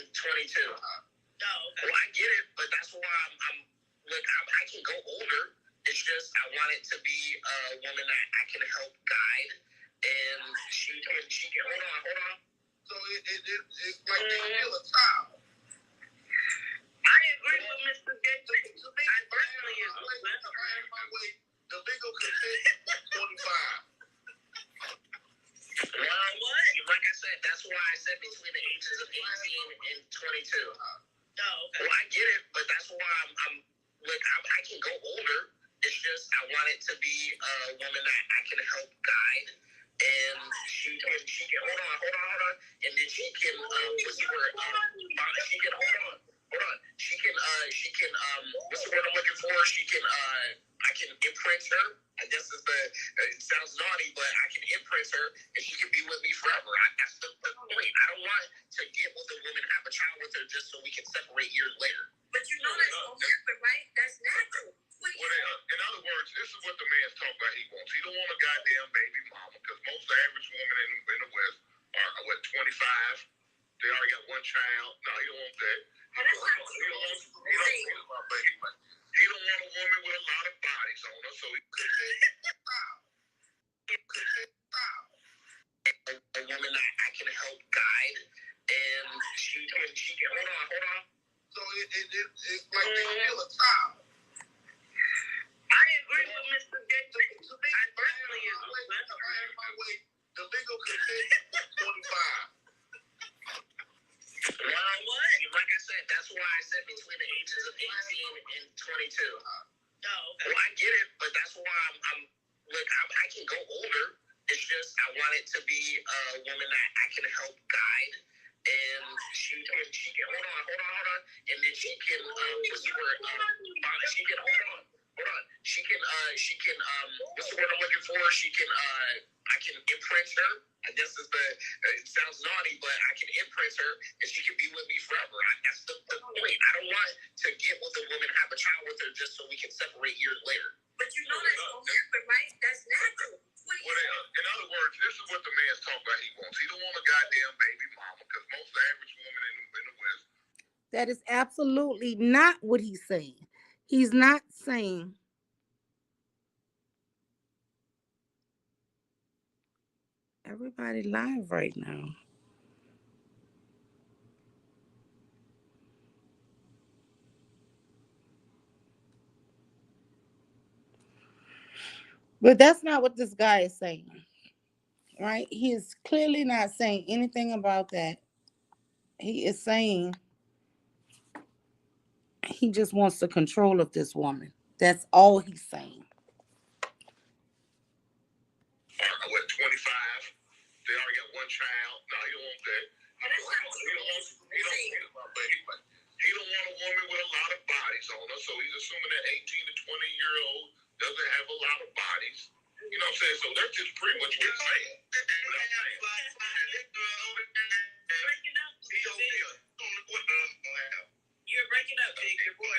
and 22. Well, I get it, but that's why I'm look, I can go older. It's just I want it to be a woman that I can help guide, and she can hold on. So it's like they feel a child. I agree with Mr. Gates. I personally agree. The legal consent 25. Well, like I said, that's why I said between the ages of 18 and 22. Well, I get it, but that's why I'm look, I can go older. It's just I want it to be a woman that I can help guide, and she can hold on, and then she can what's the word? She can hold on. She can what's the word I'm looking for? She can I can imprint her. I guess it sounds naughty, but I can imprint her, and she can be with me forever. That's the point. I don't want to get with a woman, have a child with her, just so we can separate years later. But you know that's gonna happen, right? That's natural. Well, in other words, this is what the man's talking about. He wants. He don't want a goddamn baby mama, because most of the average women in the West are what 25. They already got one child. No, he don't want that. He don't want my baby. He don't want a woman with a lot of bodies on her, so he could a woman that I can help guide, and she can hold on. So it's like they feel a child. I agree with Mr. Gates. I personally agree. The legal consent 25. Well, like I said, that's why I said between the ages of 18 and 22. Well, I get it, but that's why I'm look, I can go older. It's just I want it to be a woman that I can help guide, and she can hold on, and then she can what's the word? She can hold on. She can what's the word I'm looking for? She can I can imprint her. I guess it sounds naughty, but I can imprint her, and she can be with me forever. That's the point. I don't want to get with a woman, have a child with her, just so we can separate years later. But you know that's gonna happen, right? That's natural. In other words, this is what the man's talking about. He wants. He don't want a goddamn baby mama, because most of the average woman in the West. That is absolutely not what he's saying. He's not saying everybody live right now. But that's not what this guy is saying. Right? He is clearly not saying anything about that. He is saying he just wants the control of this woman. That's all he's saying. What, 25? They already got one child. No, he don't want that. He don't want a woman with a lot of bodies on her, so he's assuming that 18 to 20-year-old doesn't have a lot of bodies. You know what I'm saying? So that's just pretty much what he's saying. You're breaking up, Big. Your boy.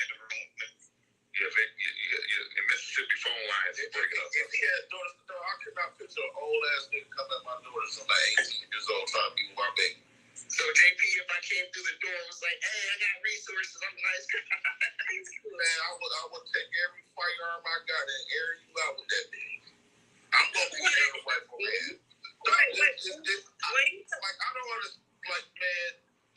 Yeah, in Mississippi phone lines, they break up. If he had daughters, I could not picture an old ass nigga come at my door and like 18 years old trying to be my baby. So JP, if I came through the door and was like, "Hey, I got resources. I'm a nice guy." Man, I would take every firearm I got and air you out with that thing. I'm gonna be a rifle man. Like I don't understand. Like man,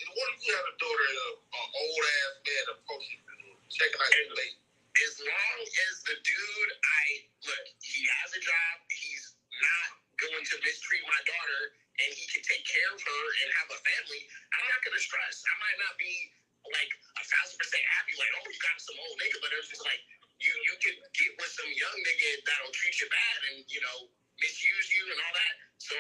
what if you have a daughter and an old ass man approaching you, checking out your lady? As long as the dude, he has a job, he's not going to mistreat my daughter, and he can take care of her and have a family, I'm not gonna stress. I might not be like 1,000% happy, like, oh, you got some old nigga, but it's just like you can get with some young nigga that'll treat you bad and misuse you and all that. So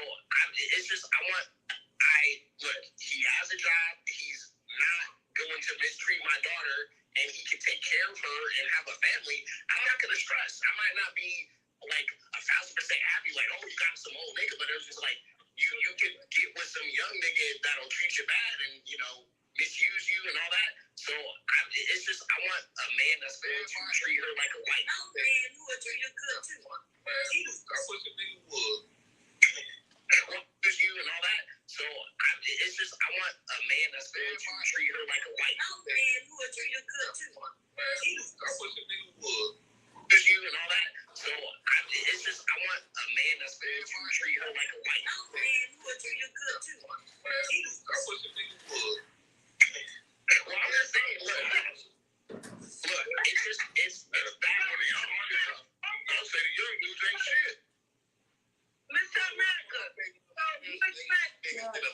he has a job, he's not going to mistreat my daughter, and he can take care of her and have a family. I'm not gonna stress. I might not be like 1,000% happy, like, oh, you got some old nigga, but it's just like you can get with some young nigga that'll treat you bad and misuse you and all that. So I want a man that's going to treat her like a wife. No man who will treat you good too. I wish a nigga would. You and all that. So I want a man that's going to treat her like a wife. No man who will treat you good too. I wish a nigga would. You and all that. So I want a man that's going to treat her like a wife. No man who will treat you good too. I wish a nigga would. Well, I'm just saying, look, it's bad on the young niggas. I'll say the young dudes ain't shit. Mr. America, you expect...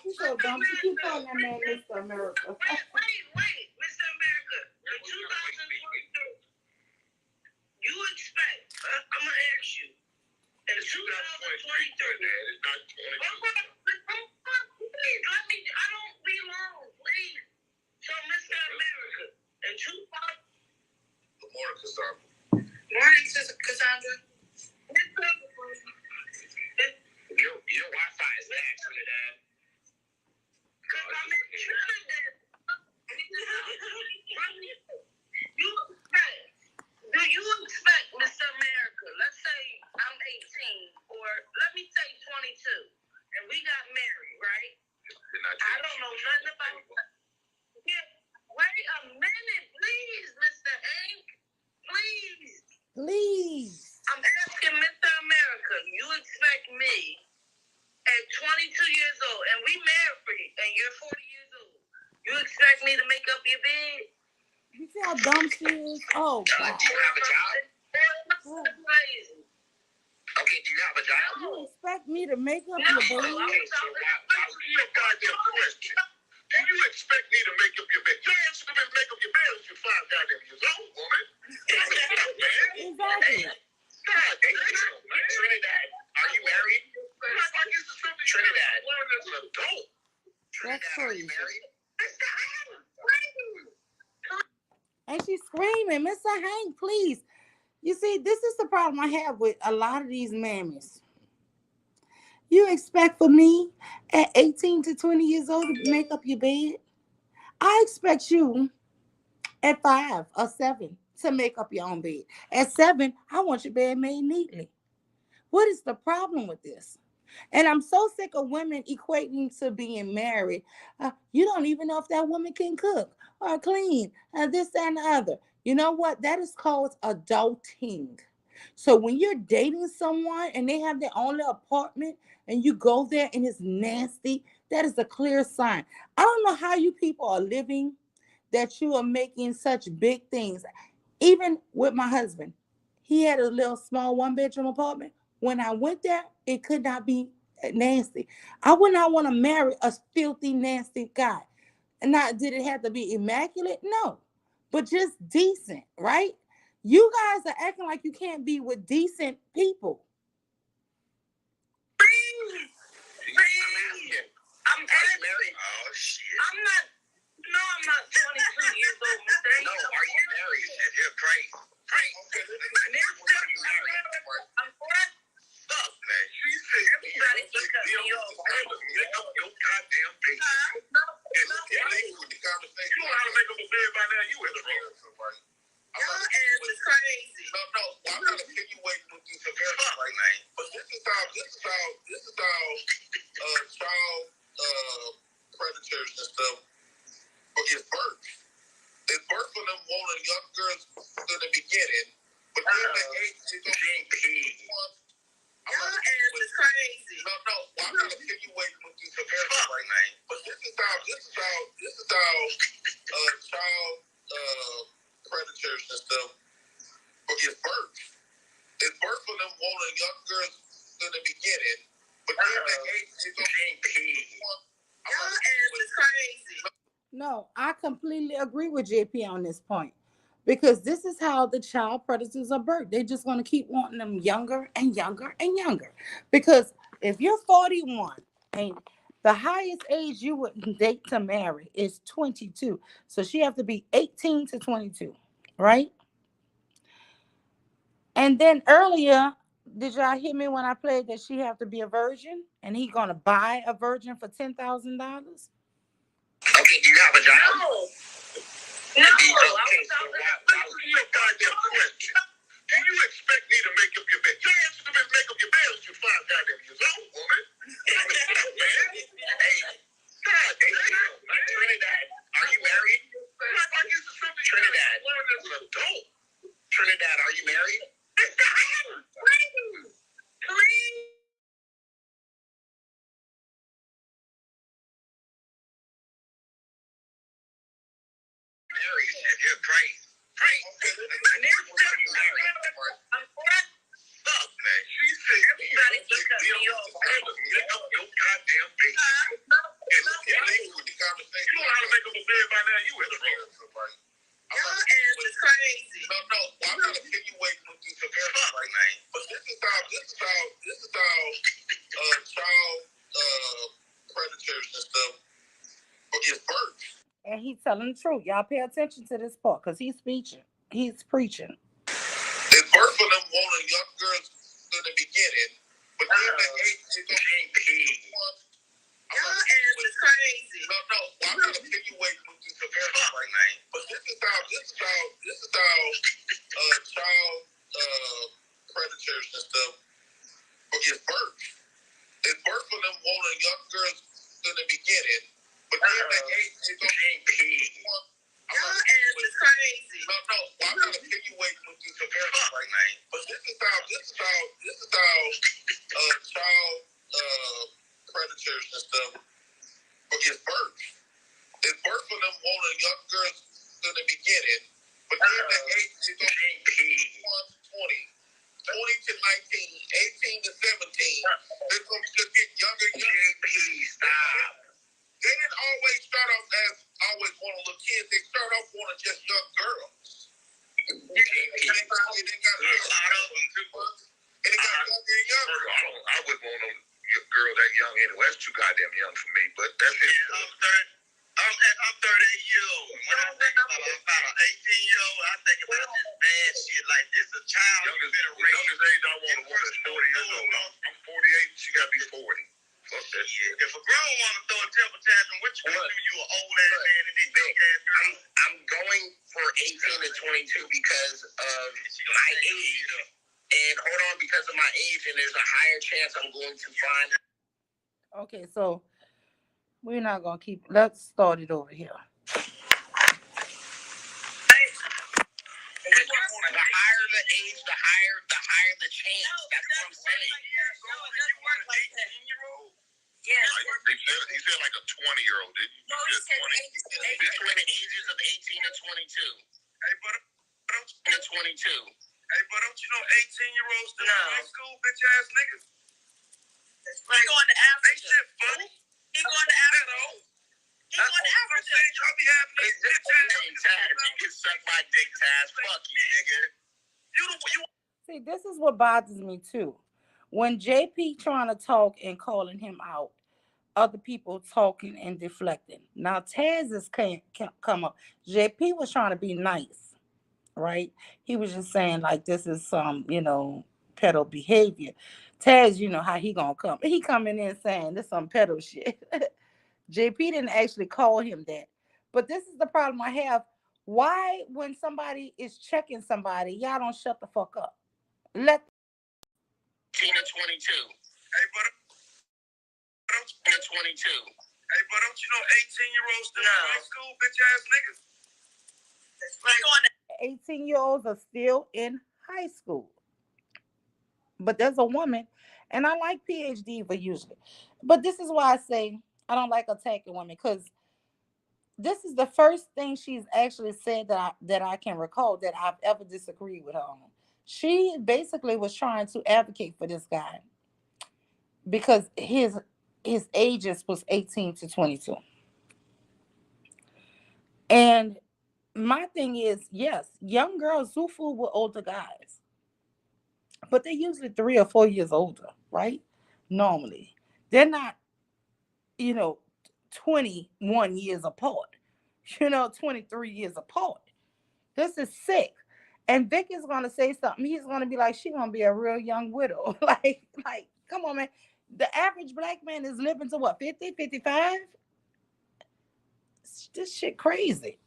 She's so dumb. She keep calling that man Mr. America. Wait, Mr. America. In 2022, you expect... I'm going to ask you. In 2023... It's not 22. Please, let me... I don't be long, please. So, Mr. America, in 2000... Good morning, Cassandra. Morning, Cassandra. Your Wi-Fi is bad, Trinidad. Because I'm in Trinidad. Do you expect, Mr. America, let's say I'm 18, or let me say 22, and we got married, right? I don't know nothing about that. Yeah, wait a minute, please, Mr. Hank. Please. I'm asking Mr. America, you expect me at 22 years old, and we married, and you're 40 years old, you expect me to make up your bed? You see how dumb she is? Oh, God. Do you have a job? That's crazy. Okay, do you have a job? You expect me to make up your bed? Okay, so what's your goddamn question? Do you expect me to make up your bed? You ain't supposed to make up your bed if you're 5 goddamn years old, woman. Exactly. God, Trinidad, are you married? Trinidad, as an adult. That's crazy. Married? And she's screaming, Mr. Hank, please. You see, this is the problem I have with a lot of these mammies. You expect for me at 18 to 20 years old to make up your bed? I expect you at 5 or 7 to make up your own bed. At 7, I want your bed made neatly. What is the problem with this? And I'm so sick of women equating to being married. You don't even know if that woman can cook or clean, this and the other. You know what? That is called adulting. So when you're dating someone and they have their own little apartment and you go there and it's nasty, that is a clear sign. I don't know how you people are living that you are making such big things. Even with my husband, he had a little small 1-bedroom apartment. When I went there, it could not be nasty. I would not want to marry a filthy, nasty guy. And not did it have to be immaculate? No, but just decent, right? You guys are acting like you can't be with decent people. I'm married. Oh shit. I'm not. No, I'm not 22 years old. No, are you married? You're crazy. Crazy. I'm what? Fuck, man. Everybody just cut me off. Make up your goddamn bed. No. With the conversation. You know how to make up a bed by now? You in the wrong. Your ass is crazy. No, I'm not insinuating with this severity right now. But this is how child predators and stuff is birth. It's birth for them wanting young girls in the beginning, but then the age is being paid. Your ass is crazy. No, I'm not insinuating with this severity right now. But this is how child predators and stuff is birth. It's birth for them wanting young girls in the beginning, but then the age is being paid. Your ass is crazy. No, I completely agree with JP on this point because this is how the child predators are birthed. They're just going to keep wanting them younger and younger and younger. Because if you're 41 and the highest age you would date to marry is 22, so she have to be 18 to 22, right? And then earlier, did y'all hear me when I played that she have to be a virgin and he gonna buy a virgin for $10,000? Okay, do you have a job? No. Okay, so why was your goddamn question? Do you expect me to make up your bed? Your answer to make up your bed is you 5 goddamn years old, woman. Hey, God damn, Trinidad, are you married? Trinidad, adult. Trinidad, are you married? Please. Married, you're crazy. I'm what? Fuck, man. Everybody just cut me off. Make up your goddamn bed. With the conversation. You know how to make up a bed by now? You in the wrong. Your ass is crazy. No, I'm not insinuating with this severity right now. But this is how child predators and stuff is birth. And he's telling the truth. Y'all pay attention to this part because he's preaching. He's preaching. It's birth for them wanting young girls in the beginning, but then the age is being paid. Your ass is crazy. No, I'm not insinuating with this severity right now. But this is how child predators and stuff is birth. It's birth for them wanting young girls in the beginning, but then the age is being paid. Your ass is crazy. No, I'm not insinuating with this severity right now. But this is how child predators and stuff is birth. It's birth for them wanting young girls in the beginning, but then the age is being paid. 20 to 19, 18 to 17. They're going to just get younger. JP, stop. They didn't always start off as always wanting little kids. They start off wanting just young girls. JP, they got a lot of them too. And they got younger and younger. I wouldn't want no girl that young anyway. That's too goddamn young for me. But that's it. I'm 38 years old. When I think about an 18-year-old, I think about this bad shit like this. A child who's been raised. The youngest age I want a woman is 40 years old. I'm 48. She got to be 40. Fuck that shit. If a girl want to throw a temper tantrum, what you gonna do? You an old ass man and this big ass girl? I'm going for 18 to 22 because of my age. And hold on, because of my age, and there's a higher chance I'm going to find. Okay, so we're not gonna keep. Let's start it over here. The higher the age, the higher the chance. That's what I'm saying. Yes. He said like a 20-year-old, didn't you? No, he said 18. Between the ages of 18 and 22. Hey, but and 22. Hey, but don't you know 18-year-olds still in high school, bitch ass niggas? He going to Africa. They shit funny. He going to Africa. He going to Africa. Y'all be having this bitch ass. You can suck my dick, Taz. Fuck you, nigga. You. See, this is what bothers me too. When JP trying to talk and calling him out, other people talking and deflecting. Now Taz is can't come up. JP was trying to be nice, right? He was just saying like this is some, pedo behavior. Taz, you know how he gonna come. He coming in saying this some pedo shit. JP didn't actually call him that. But this is the problem I have. Why, when somebody is checking somebody, y'all don't shut the fuck up? Let 18 and 22. Hey, but 22. Hey, but don't you know 18-year-olds still in high school, bitch ass niggas? 18-year-olds are still in high school. But there's a woman, and I like PhD for usually. But this is why I say I don't like attacking women, because this is the first thing she's actually said that I can recall that I've ever disagreed with her on. She basically was trying to advocate for this guy because his ages was 18 to 22. And my thing is, yes, young girls do fool with older guys, but they're usually 3 or 4 years older, right? Normally. They're not, you know, 21 years apart, 23 years apart. This is sick. And Vic is gonna say something. He's gonna be like, she gonna be a real young widow. like, come on, man. The average black man is living to what, 50, 55? This shit crazy.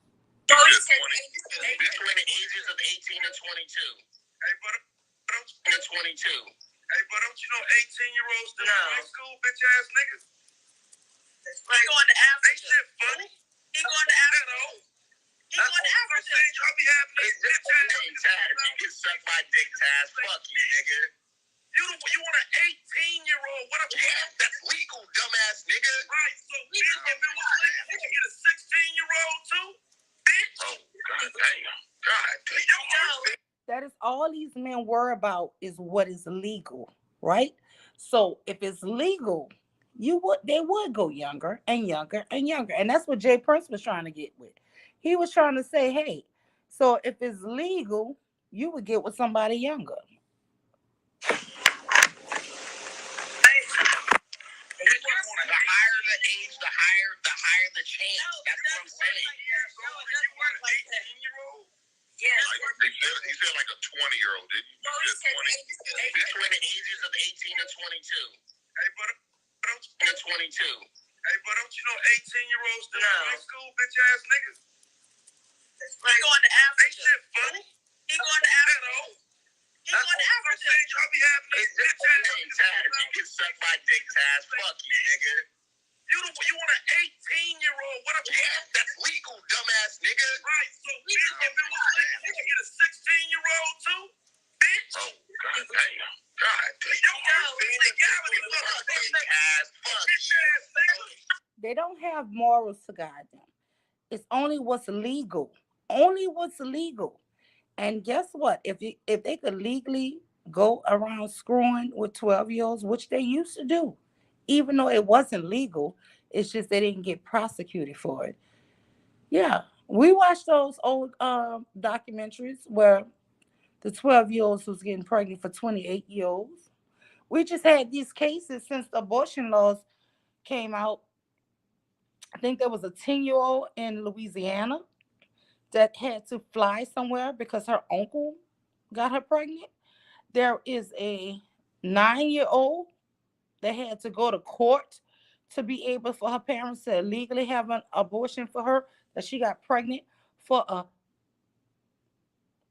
Between the ages of 18 and 22. Hey, but 22. Hey, but don't you know 18-year-olds still in high school, bitch ass niggas? He going to Africa. They shit funny. He going to Africa. He going to Africa. Y'all be having this bitch ass. Taz, you can suck my dick, Taz. Fuck you, nigga. You want an 18-year-old? What a that's legal, dumbass nigga. Right, so if it was legal, you can get a 16-year-old too, bitch. Oh, god damn. God damn. That is all these men worry about is what is legal, right? So if it's legal, they would go younger and younger and younger. And that's what Jay Prince was trying to get with. He was trying to say, hey, so if it's legal, you would get with somebody younger. The higher the age, the higher the chance. That's what I'm saying. No, it doesn't work like that. 18-year-old? Yes. He said like a 20-year-old, didn't he? No, he said 18. Between the ages of 18 and 22. Hey, but 22. Hey, but don't you know 18-year-olds still in high school, bitch ass niggas? He going to Africa. They shit funny. He going to Africa. He going to Africa. Y'all be having this bitch ass. Taz, you can suck my dick, Taz. Fuck you, nigga. You want an 18-year-old? What a that's legal, dumbass nigga. Right, so if it was legal, you can get a 16-year-old too, bitch. Oh, god damn. God damn. They don't have morals to guide them. It's only what's legal. Only what's legal. And guess what? If they could legally go around screwing with 12-year-olds, which they used to do, even though it wasn't legal, it's just they didn't get prosecuted for it. Yeah, we watched those old documentaries where the 12-year-olds was getting pregnant for 28-year-olds. We just had these cases since the abortion laws came out. I think there was a 10-year-old in Louisiana that had to fly somewhere because her uncle got her pregnant. There is a 9-year-old that had to go to court to be able for her parents to legally have an abortion for her, that she got pregnant for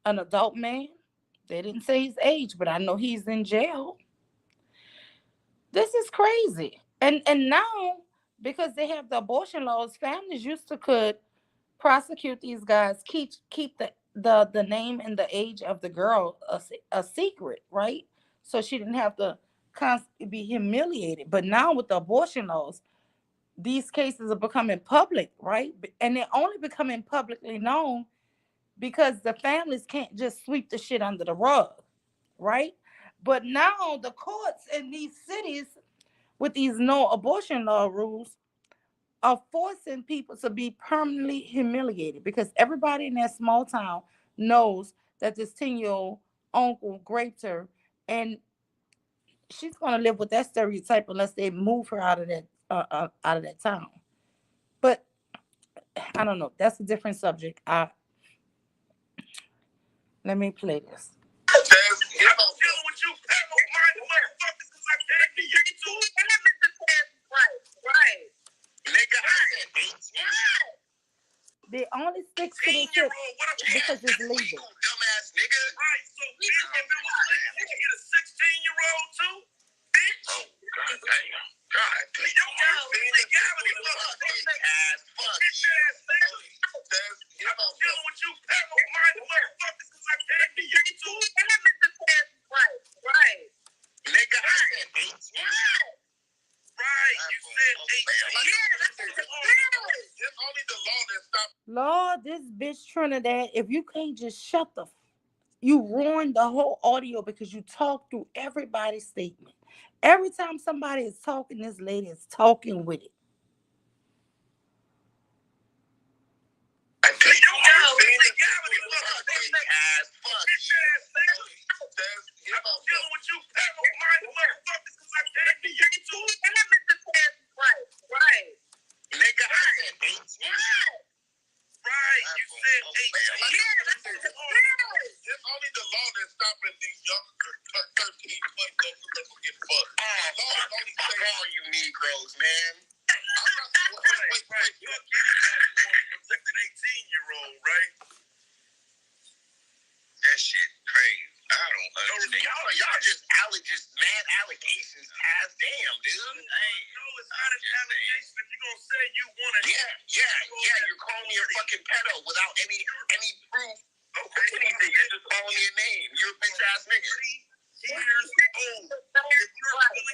an adult man. They didn't say his age, but I know he's in jail. This is crazy. And now, because they have the abortion laws, families used to could prosecute these guys, keep the name and the age of the girl a secret, right? So she didn't have to constantly be humiliated. But now with the abortion laws, these cases are becoming public, right? And they're only becoming publicly known because the families can't just sweep the shit under the rug, right? But now the courts in these cities with these no abortion law rules are forcing people to be permanently humiliated because everybody in that small town knows that this 10-year-old uncle raped her, and she's gonna live with that stereotype unless they move her out of that town. But I don't know. That's a different subject. Let me play this. I'm dealing with you, feral-minded motherfuckers, because I can't be you too. Right. Nigga, I said 18. They only stick to the shit because it's legal. Dumbass nigga. Right, so if it was legal, you can get a 16-year-old too, bitch. Oh, god damn. God damn. You got legality, motherfucker. Fuck you. I'm dealing with you, feral-minded motherfuckers, because I can't be you too. Right. Nigga, I said 18. Right, you said 18. Yeah, it's only the law that stops. Lord, this bitch Trinidad, if you can't just shut the you ruined the whole audio because you talk through everybody's statement. Every time somebody is talking, this lady is talking with it. Nigga, I said 18. Right, you said 18. It's only the law that's stopping these young 13, 20 from get fucked. Law only say all you Negroes, man. Wait. You're protect an 18-year-old, right? That shit crazy. I don't understand. Y'all just mad allegations. Damn, dude. No, it's not an allegation. If you're gonna say you want to, yeah. You're calling me a fucking pedo without any proof. Okay, anything. You're just calling me a name. You're a bitch ass nigga. Years old.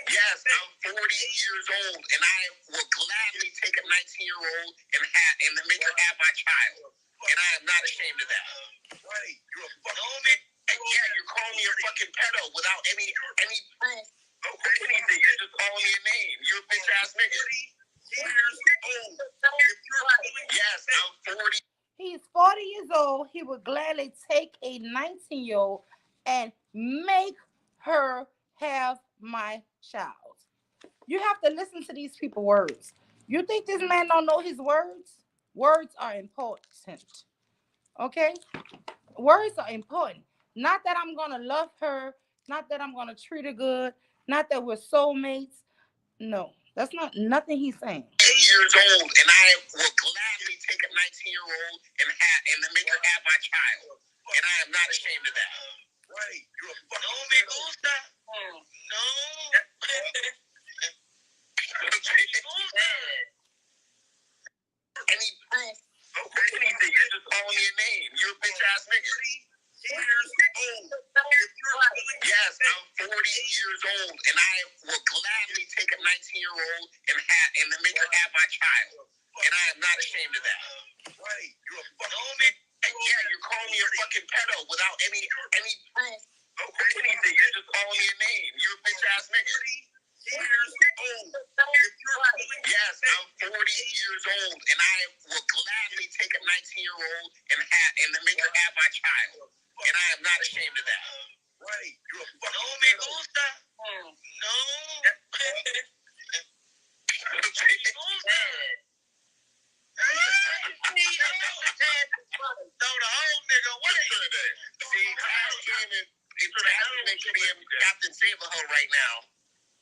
Yes, I'm 40 years old, and I will gladly take a 19-year-old and make her have my child, and I am not ashamed of that. Right, you're a fucking. Yeah, you're calling me a fucking pedo without any proof. Okay, anything. You're just calling me a name. You're a bitch ass nigga. Years old. Yes, I'm 40. He's 40 years old. He would gladly take a 19-year-old and make her have my child. You have to listen to these people's words. You think this man don't know his words? Words are important. Okay? Words are important. Not that I'm going to love her. Not that I'm going to treat her good. Not that we're soulmates. No, that's not nothing he's saying. 8 years old, and I will gladly take a 19-year-old and make her have my child, and I am not ashamed of that. Right, you're a fucking. No me gusta. No. Any proof? Okay, anything. You're just calling me a name. You're a bitch ass nigga. Years old. Yes, I'm 40 years old, and I will gladly take a 19-year-old and make her have my child, and I am not ashamed of that. Right, you're a fucking. Yeah, you're calling me a fucking pedo without any proof. Okay, anything. You're just calling me a name. You're a bitch ass nigga. Years old. Yes, I'm 40 years old, and I will gladly take a 19-year-old and make her have my child, and I am not ashamed of that. Right, you're a fucking. No me gusta. No. No, the whole nigga, what is that? See, Kyle came in. He's making me Captain Saberho right now.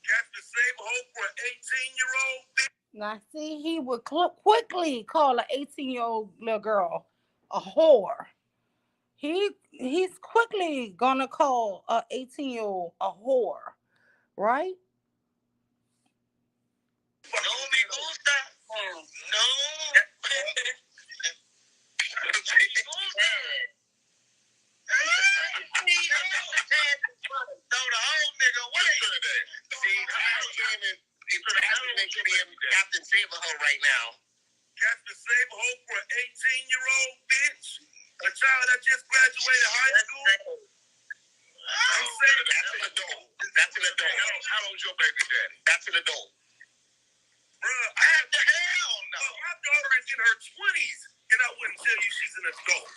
Captain Saberho for an 18-year-old. Now, see, he would quickly call an 18-year-old little girl a whore. He's quickly gonna call an 18-year-old a whore, right? No me gusta. No. No, the whole nigga, what is that? See, Kyle came in. He's making me Captain Saberho right now. Captain Saberho for an 18-year-old bitch? A child that just graduated high school? I'm saying that's an adult. That's an adult. How old's your baby daddy? That's an adult. Bruh, I have the hell no. adult.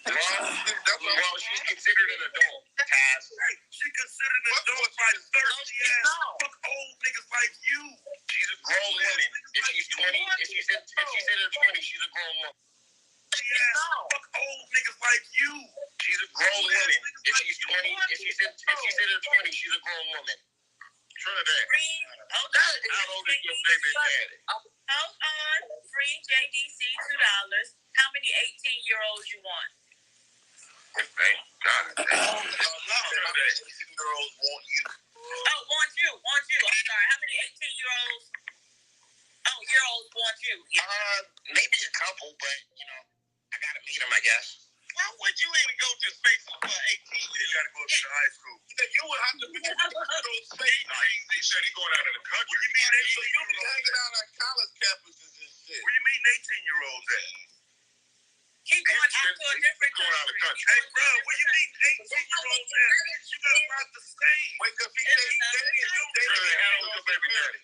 Well, she's considered an adult, Taz. She's considered an adult by thirsty ass fuck old niggas like you. She's a grown woman. If she's 20, if she's in her 20s, she's a grown woman. Fuck old niggas like you. She's a grown woman. If she's 20, if she's in her 20s, she's a grown woman. Trinidad. How old is your baby daddy? Hold on. Free JDC $2. How many 18-year-olds you want? Thank God. A lot of 18-year-olds want you. Oh, want you. I'm sorry. How many 18-year-olds? Oh, year-olds want you. Maybe a couple, but I gotta meet them, I guess. Why would you even go to space for 18 years? You gotta go to high school. You would have to go to space. He said he's going out of the country. You mean you'll be hanging out on college campuses and shit. Where you meeting 18-year-olds at? He's going out to a different country. Hey, bro, where you meeting 18-year-olds at? You got about the same. Wake up, he said he's dating you. How old your baby daddy?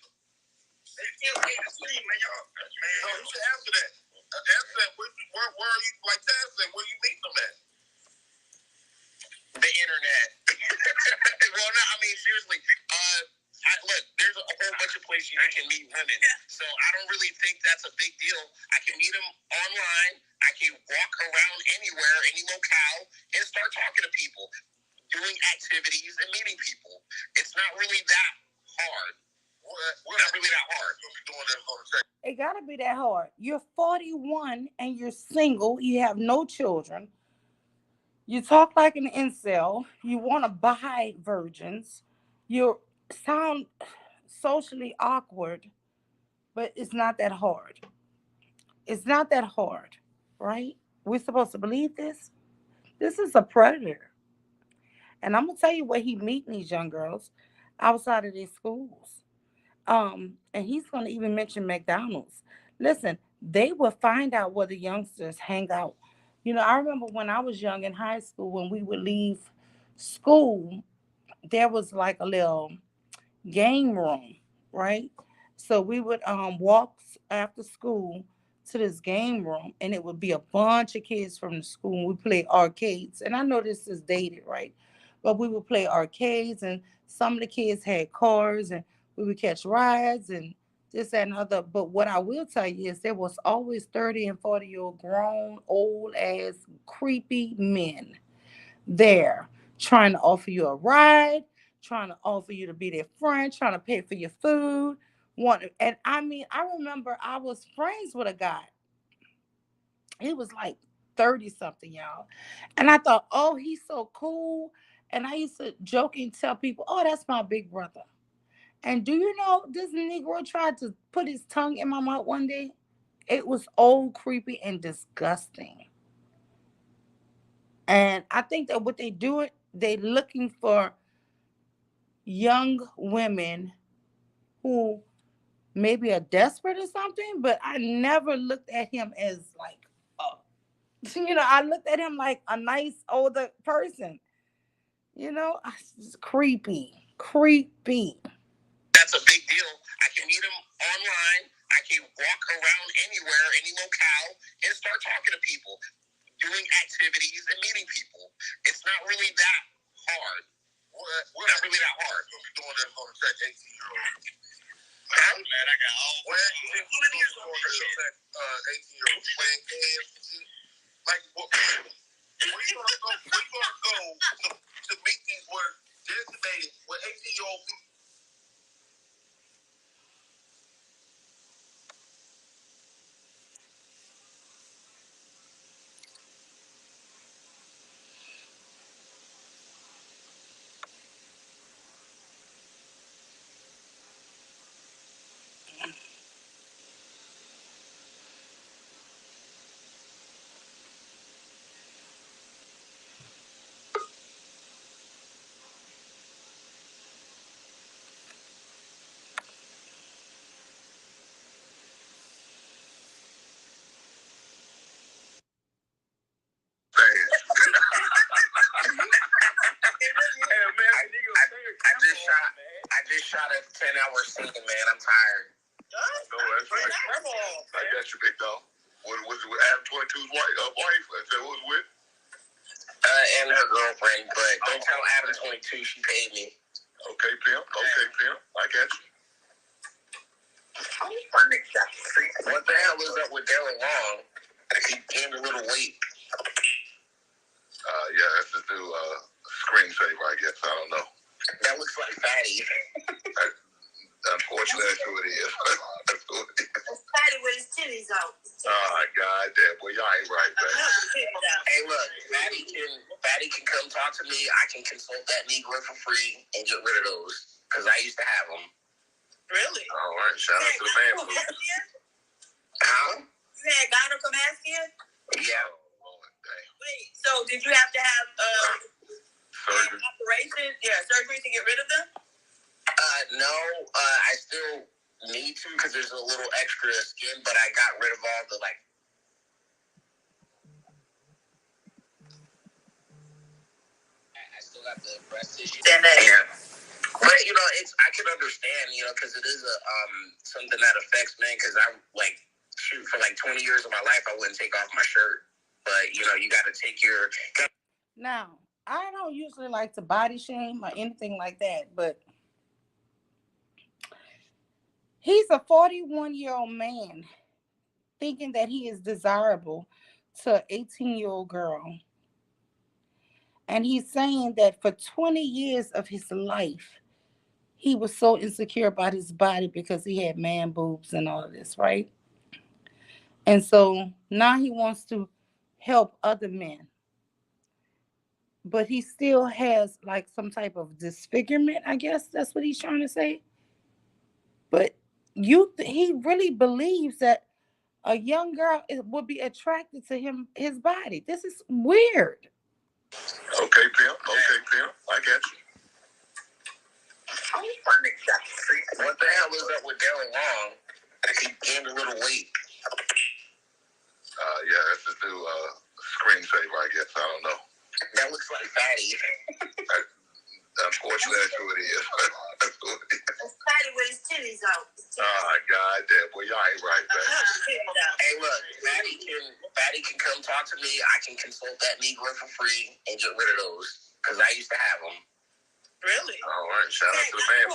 They still can't see, man. Y'all, you should answer that. Answer that. Where are you, like Taz said, where you meeting them at? The internet. Well, no, I mean, seriously. Look, there's a whole bunch of places you can meet women. So I don't really think that's a big deal. I can meet them online. I can walk around anywhere, any locale, and start talking to people, doing activities and meeting people. It's not really that hard. We're not really that hard. It gotta be that hard. You're 41 and you're single. You have no children. You talk like an incel. You want to buy virgins. You sound socially awkward, but it's not that hard. It's not that hard, right? We're supposed to believe this. This is a predator. And I'm gonna tell you where he meeting these young girls outside of these schools. And he's gonna even mention McDonald's. Listen, they will find out where the youngsters hang out. I remember when I was young in high school, when we would leave school, there was like a little game room, right? So we would walk after school to this game room, and it would be a bunch of kids from the school, and we play arcades. And I know this is dated, right? But we would play arcades, and some of the kids had cars, and we would catch rides and this, that, and other. But what I will tell you is there was always 30 and 40-year-old grown, old ass, creepy men there trying to offer you a ride, trying to offer you to be their friend, trying to pay for your food. And I mean, I remember I was friends with a guy. He was like 30 something, y'all. And I thought, oh, he's so cool. And I used to joke and tell people, oh, that's my big brother. And do you know this Negro tried to put his tongue in my mouth one day? It was old, creepy, and disgusting. And I think that what they do it, they looking for young women who maybe are desperate or something, but I never looked at him as like, I looked at him like a nice older person. It's creepy, creepy. That's a big deal. I can meet them online. I can walk around anywhere, any locale, and start talking to people, doing activities and meeting people. It's not really that hard. We're not really that hard. You'll be doing that on a 18-year-old. Man, I got all. What it is on 18-year-olds playing games and shit. Like, where you gonna go to meet these where designated with 18-year-old people? I just shot a 10-hour scene, man. I'm tired. No, that's right. I got you, big dog. Was it with Adam 22's wife? I said, who was with? And her girlfriend, but don't tell Adam 22 she paid me. Okay, pimp. Okay, pimp. I got you. What the hell is up with Darren Long? He gained a little weight. Yeah, that's the new screensaver, I guess. I don't know. That looks like fatty. Unfortunately, that's who it is. That's who it is. It's fatty with his titties out. Oh, God damn. Boy, y'all ain't right, man. Hey, look, fatty can come talk to me. I can consult that Negro for free and get rid of those. Because I used to have them. Really? All right. Shout out to the man. Huh? You had Ghana come ask you? Yeah. Wait, so did you have to have surgery? Operation? Yeah, surgery to get rid of them? No, I still need to because there's a little extra skin, but I got rid of all the I still got the breast tissue. Yeah. But I can understand, because it is a something that affects men. Because I for 20 years of my life, I wouldn't take off my shirt. But you got to take your. Now, I don't usually like to body shame or anything like that, but he's a 41-year-old man thinking that he is desirable to an 18-year-old girl. And he's saying that for 20 years of his life, he was so insecure about his body because he had man boobs and all of this, right? And so now he wants to help other men. But he still has some type of disfigurement, I guess that's what he's trying to say. But he really believes that a young girl would be attracted to his body. This is weird. Okay, pimp. Okay, pimp. I got you. What the hell is up with Darren Long? He gained a little weight. Yeah, that's the new screensaver, I guess. I don't know. That looks like fatty. Unfortunately, that's who it is. That's who it is. It's fatty with his titties out. Oh, God damn. Boy, y'all ain't right, man. Hey, look, fatty can come talk to me. I can consult that Negro for free and get rid of those. Because I used to have them. Really? All right. Shout out to the man.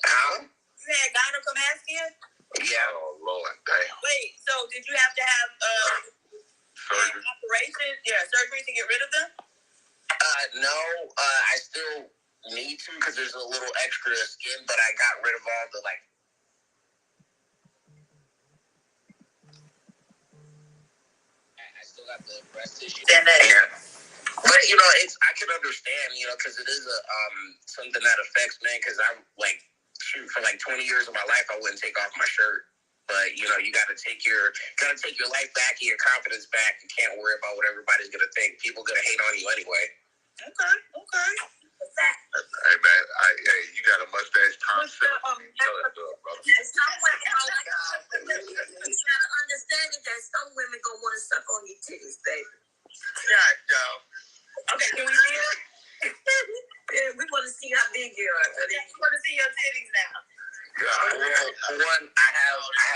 Huh? You had Ghana come ask you? Yeah. Oh, Lord. Damn. Wait, so did you have to have surgery? Operation? Yeah, surgery to get rid of them? No, I still need to because there's a little extra skin, but I got rid of all the I still got the breast tissue. Yeah. But I can understand, because it is a something that affects men. Because I'm for 20 years of my life, I wouldn't take off my shirt. But you got to take your life back and your confidence back. You can't worry about what everybody's gonna think. People gonna hate on you anyway. Okay. Hey man, you got a mustache, Tom. Shut up, brother. Some women understand that some women gonna want to suck on your titties, baby. God, dog. Okay, can we see it? Yeah, we want to see how big you are. We want to see your titties now. One, I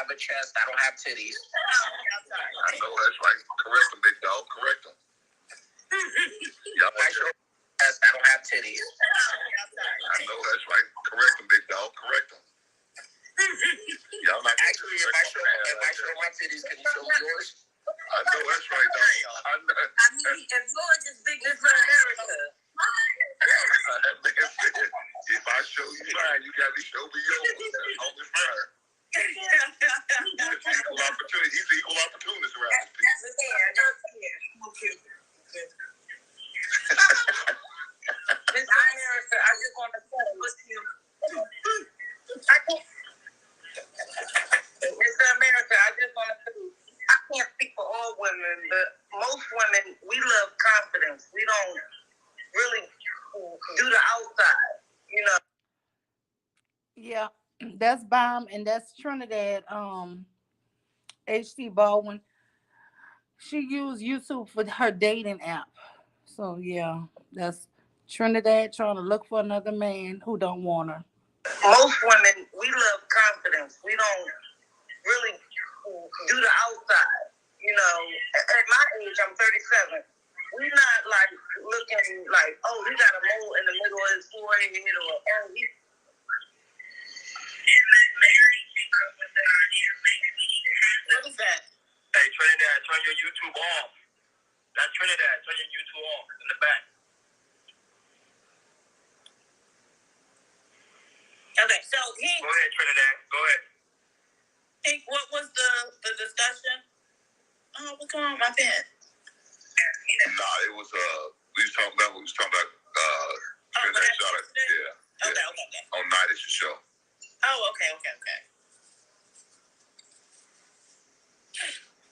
have a chest. I don't have titties. I'm sorry. I know that's right. Correct them, big dog. Correct them. Y'all make sure. I don't have titties. I know that's right. Correct them, big dog. Correct them. Y'all not actually. If I show my titties, can you show yours? I know that's right, dog. I mean, if yours is big as America. That man said, if I show you mine, you got to show me yours. That's only fair. He's equal opportunity. He's the equal opportunist around this piece. That's fair. Okay. Miss America, I just want to say, Miss America, I just want to say, I can't speak for all women, but most women, we love confidence. We don't really do the outside, Yeah, that's Bomb, and that's Trinidad. H.T. Baldwin. She used YouTube for her dating app. So yeah, that's Trinidad trying to look for another man who don't want her. Most women, we love confidence. We don't really do the outside. You know, at my age, I'm 37. We're not like looking like, oh, he got a mole in the middle of his forehead, or oh, he. What is that? Hey, Trinidad, turn your YouTube off. That's Trinidad, turn your YouTube off in the back. Okay, so he. Go ahead, Trinidad. Go ahead. Hey, what was the discussion? Oh, what's going on with my pen? Nah, it was we was talking about Trinidad shot it. Yeah. Okay. On Night at your show. Oh, okay.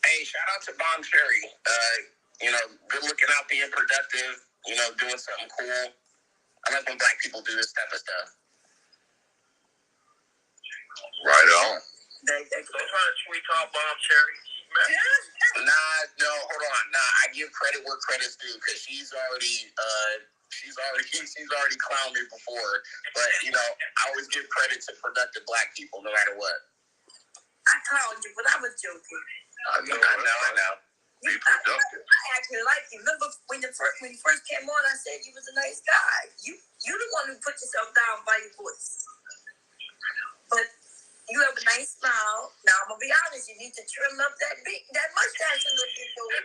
Hey, shout out to Bon Cherry. You know, good looking out, being productive. You know, doing something cool. I like when black people do this type of stuff. Right on. Don't try to tweet off Bon Cherry. No, hold on. I give credit where credit's due, because she's already clowned me before. But you know, I always give credit to productive black people, no matter what. I clowned you, but I was joking. I know. Be productive. I actually like you. Remember when you first came on, I said you was a nice guy. You the one who put yourself down by your voice. But you have a nice smile. Now I'm gonna be honest. You need to trim up that mustache a little bit, though.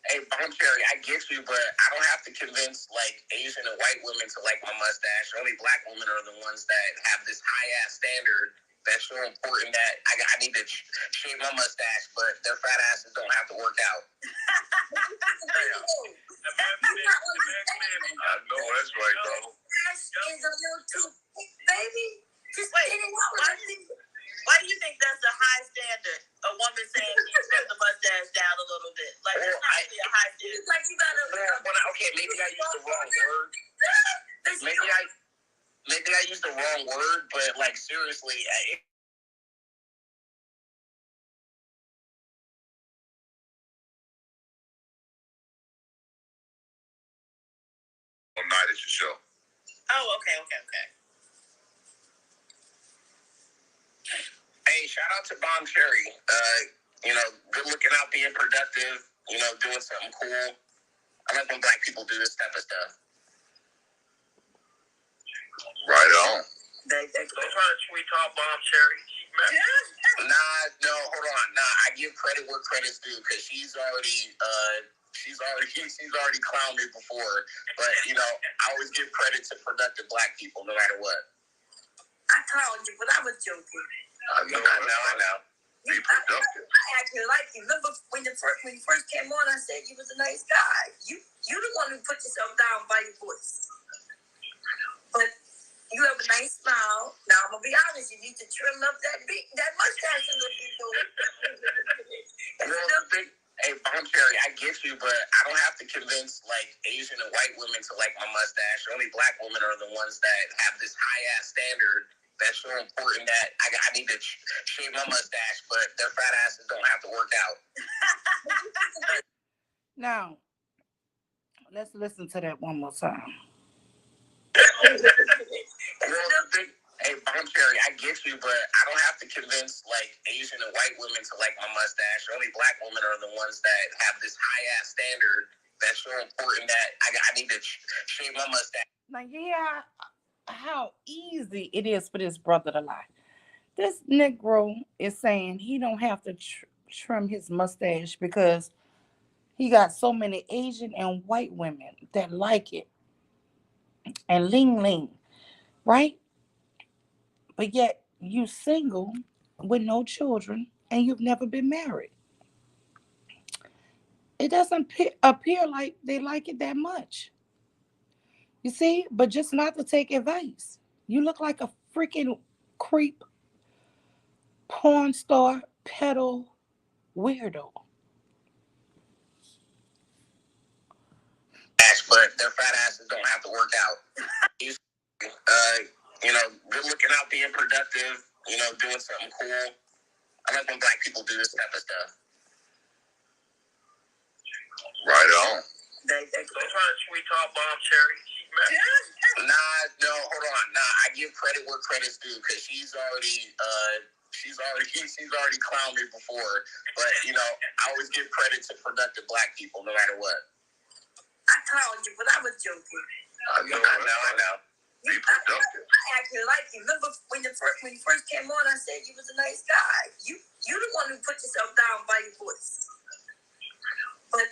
Hey, Bon Cherry, I get you, but I don't have to convince like Asian and white women to like my mustache. Only black women are the ones that have this high ass standard. That's so important that I need to shave my mustache, but their fat asses don't have to work out. I know that's right, bro. Is a little too thick, baby. Just wait. Why do you think that's a high standard? A woman saying you trim the mustache down a little bit, like that's not really a high standard. Like you gotta. Okay, maybe I used the wrong word. Maybe I used the wrong word, but like seriously. On Night at your show. Oh, okay. Hey, shout out to Bon Cherry. You know, good looking out, being productive. You know, doing something cool. I like when black people do this type of stuff. Right on. Don't try to tweet off Bon Cherry. No, hold on. I give credit where credit's due, because she's already clowned me before. But you know, I always give credit to productive black people, no matter what. I clowned you, but I was joking. I know. Be productive. I actually like you. Remember when you first came on, I said you was a nice guy. You the one who put yourself down by your voice. But you have a nice smile. Now I'm gonna be honest. You need to trim up that mustache a little bit, though. Hey, Bon Cherry, I get you, but I don't have to convince like Asian and white women to like my mustache. Only black women are the ones that have this high ass standard. That's so important that I need to shave my mustache, but their fat asses don't have to work out. Now, let's listen to that one more time. Hey, Bon Cherry, I get you, but I don't have to convince like Asian and white women to like my mustache. Only black women are the ones that have this high ass standard. That's so important that I need to shave my mustache. Now, yeah, how easy it is for this brother to lie. This Negro is saying he don't have to trim his mustache because he got so many Asian and white women that like it. And ling, right? But yet you single with no children and you've never been married. It doesn't appear like they like it that much. You see, but just not to take advice. You look like a freaking creep, porn star, pedo, weirdo. But their fat asses don't have to work out. You know, good looking out, being productive. You know, doing something cool. I like when black people do this type of stuff. Right on. Sometimes we talk Bomb Cherry. No, hold on. I give credit where credit's due because she's already clowned me before. But I always give credit to productive Black people, no matter what. I clowned you, but I was joking. I know. Be productive. I actually like you. Remember when you first came on, I said you was a nice guy. You the one who put yourself down by your voice. But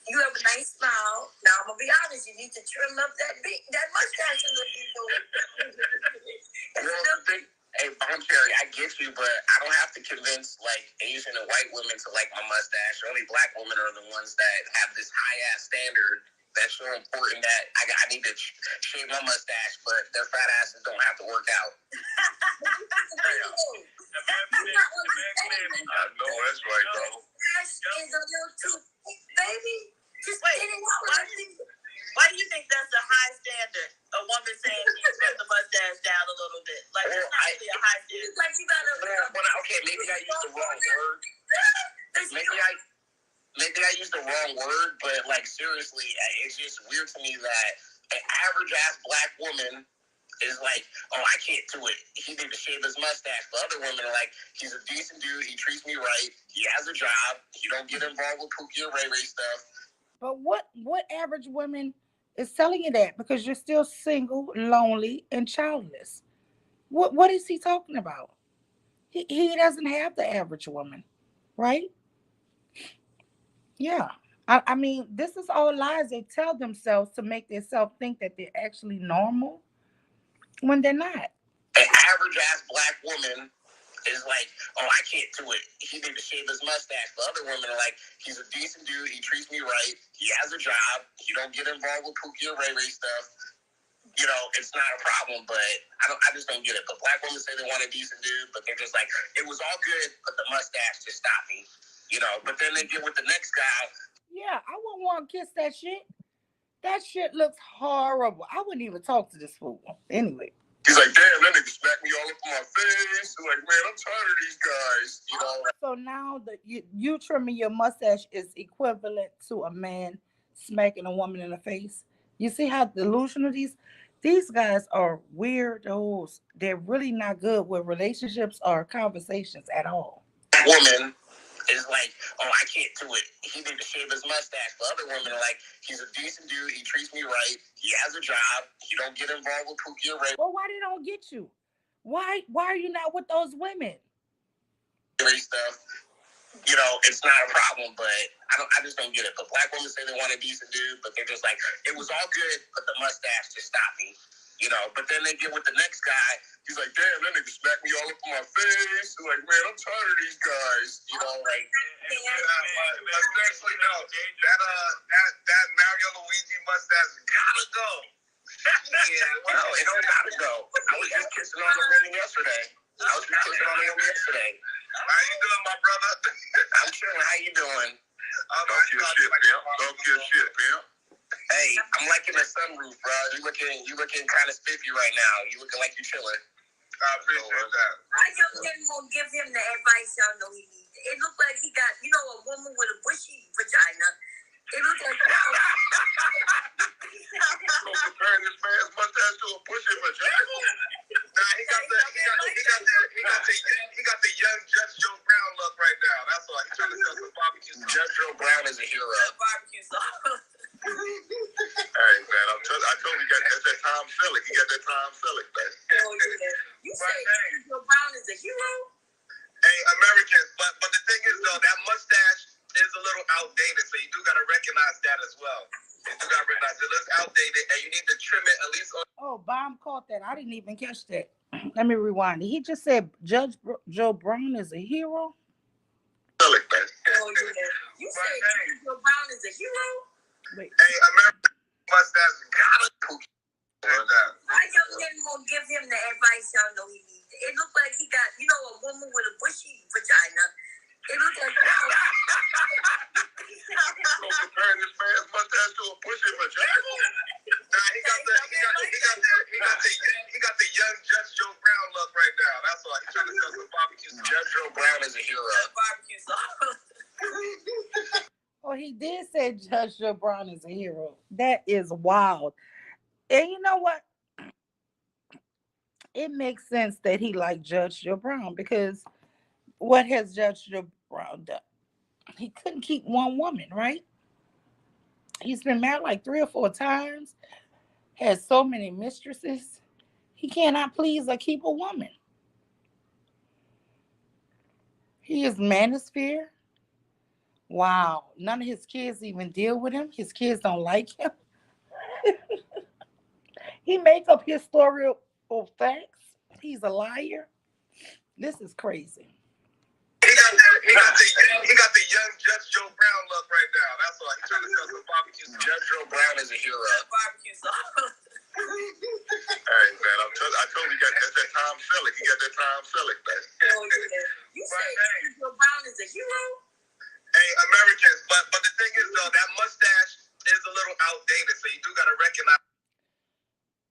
you have a nice smile. Now I'm gonna be honest. You need to trim up that mustache a little bit. Hey, Bomb Cherry, I get you, but I don't have to convince Asian and white women to like my mustache. Only Black women are the ones that have this high ass standard. That's so important that I need to shave my mustache, but their fat asses don't have to work out. I know that's right, though. Mustache is a little too thick, baby. Just get it out. Why do you think that's a high standard? A woman saying you trim the mustache down a little bit. It's not really a high standard. Like you gotta. Okay, maybe I used the wrong word. Maybe I used the wrong word, but seriously, it's just weird to me that an average ass Black woman is like, oh, I can't do it. He need to shave his mustache. But other women are like, he's a decent dude. He treats me right. He has a job. He don't get involved with Pookie and Ray Ray stuff. But what average woman is telling you that? Because you're still single, lonely, and childless. What is he talking about? He doesn't have the average woman, right? Yeah. I mean, this is all lies they tell themselves to make themselves think that they're actually normal when they're not. An average ass Black woman is like, oh, I can't do it. He need to shave his mustache. But other women are like, he's a decent dude. He treats me right. He has a job. He don't get involved with Pookie and Ray Ray stuff. It's not a problem, but I just don't get it. But Black women say they want a decent dude, but they're just like, it was all good, but the mustache just stopped me. But then they get with the next guy. Yeah, I wouldn't want to kiss that shit. That shit looks horrible. I wouldn't even talk to this fool. Anyway. He's like, damn, that nigga smacked me all up in my face. I'm like, man, I'm tired of these guys. So now you trimming your mustache is equivalent to a man smacking a woman in the face. You see how delusional these guys are weirdos. They're really not good with relationships or conversations at all. Woman is like, oh, I can't do it. He need to shave his mustache. But other women are like, he's a decent dude. He treats me right. He has a job. He don't get involved with Pookie and Ray. Well, why they don't get you? Why are you not with those women? Stuff. It's not a problem, but I just don't get it. But Black women say they want a decent dude, but they're just like, it was all good, but the mustache just stopped me. But then they get with the next guy. He's like, damn, that nigga smacked me all up in my face. I'm like, man, I'm tired of these guys. Especially no, that Mario Luigi mustache gotta go. Yeah, well, it don't gotta go. I was just kissing on the woman yesterday. How you doing, my brother? I'm chilling. How you doing? Don't kill shit, pimp. Don't kill shit, pimp. Hey, I'm liking the sunroof, bro. You looking kind of spiffy right now. You looking like you're chilling. I appreciate that. I just didn't want to give him the advice y'all know he needs. It looked like he got, a woman with a bushy vagina. It looked like comparing this man's mustache to a bushy vagina. Nah, he got the young Judge Joe Brown look right now. That's all. He's trying to sell some barbecue sauce. Judge Joe Brown is a hero. Barbecue sauce. Hey man, I told you got that Tom Selleck. He got that Tom Selleck thing. Oh yeah. You say Judge Joe Brown is a hero? Hey, Americans, but the thing is though, that mustache is a little outdated, so you do gotta recognize that as well. You do gotta recognize it looks outdated, and you need to trim it at least on. Oh, Bomb caught that. I didn't even catch that. Let me rewind it. He just said Judge Joe Brown is a hero. Oh yeah. You say Judge Joe Brown is a hero? Wait. Hey, American mustache gotta Pookie. I just didn't want to give him the advice y'all know he needs. It looked like he got, a woman with a bushy vagina. It looked like comparing this man's mustache to a bushy vagina. Nah, he got the young Judge Joe Brown look right now. That's all. He's trying to sell some barbecue sauce. Judge Joe Brown is a hero. Barbecue sauce. Oh, he did say Judge Joe Brown is a hero. That is wild. And you know what? It makes sense that he liked Judge Joe Brown because what has Judge Joe Brown done? He couldn't keep one woman, right? He's been married like 3 or 4 times, has so many mistresses. He cannot please or keep a woman. He is Manosphere. Wow. None of his kids even deal with him. His kids don't like him. He make up historical facts. He's a liar. This is crazy. He got the young Judge Joe Brown look right now. That's why he's trying to sell some barbecue. Judge Joe Brown is a hero. Barbecue sauce. Hey man, I told you that's that Tom Selleck. He got that Tom Selleck thing. Oh yeah. You say Judge Joe Brown is a hero? Hey, Americans, but the thing is though, that mustache is a little outdated, so you do gotta recognize.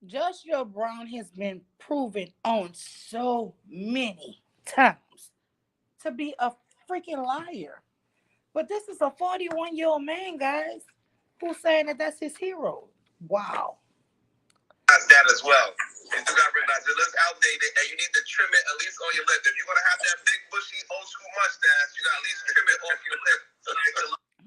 Judge Joe Brown has been proven on so many times to be a freaking liar. But this is a 41-year-old man, guys, who's saying that that's his hero. Wow. That as well. You do got to realize it looks outdated, and you need to trim it at least on your lip. If you're gonna have that big bushy old school mustache, you got to at least trim it off your lip.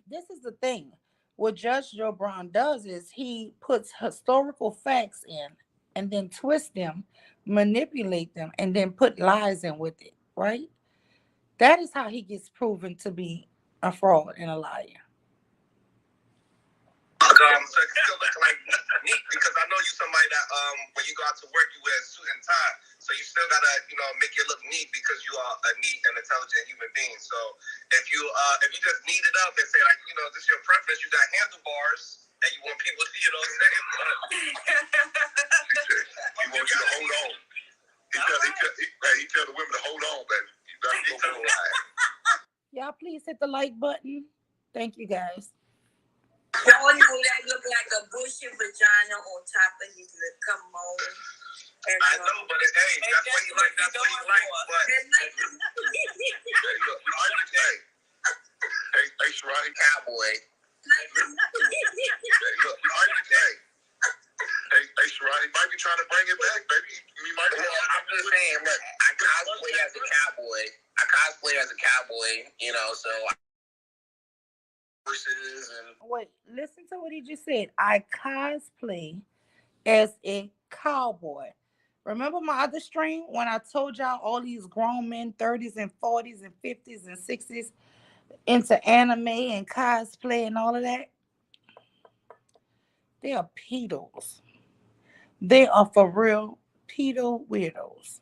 This is the thing. What Judge Joe Brown does is he puts historical facts in and then twist them, manipulate them, and then put lies in with it, right? That is how he gets proven to be a fraud and a liar. So you still look like neat because I know you somebody that when you go out to work you wear a suit and tie. So you still gotta make it look neat because you are a neat and intelligent human being. So if you just neat it up and say like this is your preference, you got handlebars and you want people to say. He wants you to hold on. He tell the women to hold on, baby. You gotta go for a ride. Y'all please hit the like button. Thank you guys. Y'all know that look like a bushy vagina on top of his lip. Come on. I know, but hey, that's what he like. That's what he like. But hey, look, hey, Sharani, cowboy. Hey, look, hey, Sharani, might be trying to bring it back, baby. I'm just saying, look, I cosplay as a cowboy. So. Wait, listen to what he just said. I cosplay as a cowboy. Remember my other stream when I told y'all all these grown men, 30s and 40s and 50s and 60s, into anime and cosplay and all of that? They are pedos. They are for real pedo weirdos.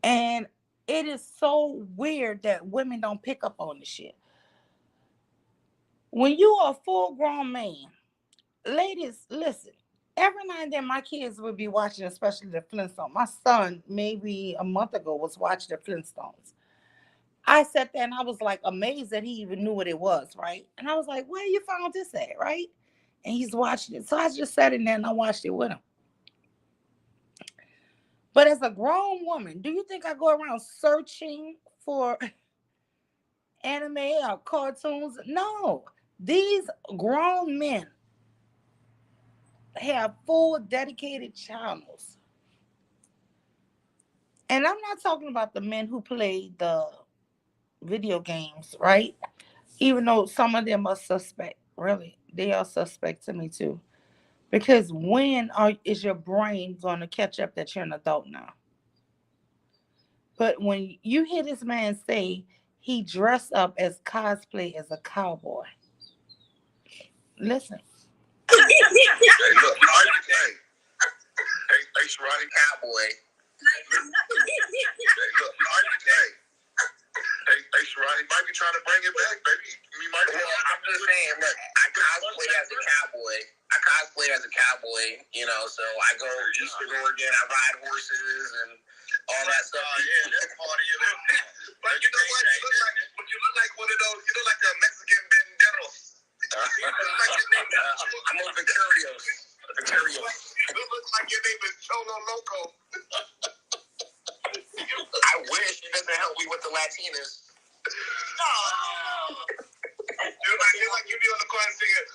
And it is so weird that women don't pick up on this shit. When you are a full-grown man, ladies, listen. Every now and then, my kids would be watching, especially the Flintstones. My son, maybe a month ago, was watching the Flintstones. I sat there and I was like amazed that he even knew what it was, right? And I was like, where you found this at, right? And he's watching it. So I just sat in there and I watched it with him. But as a grown woman, do you think I go around searching for anime or cartoons? No. These grown men have full dedicated channels. And I'm not talking about the men who play the video games, right? Even though some of them are suspect, really. They are suspect to me too. Because when is your brain going to catch up that you're an adult now? But when you hear this man say he dressed up as cosplay as a cowboy, listen. Hey, look, hey, Sharani, cowboy. Hey, Sharani, might be trying to bring it back, baby. I'm just saying, look, I cosplay as a cowboy, so I go Eastern Oregon, I ride horses and all that stuff. Oh, yeah, that's part of your life. But you know what? You look like one of those, you look like a Mexican banderos. I'm a Vicarios. You look like your name is Cholo Loco. I wish it doesn't help me with the Latinas. No. You're like you be be on the corner singing,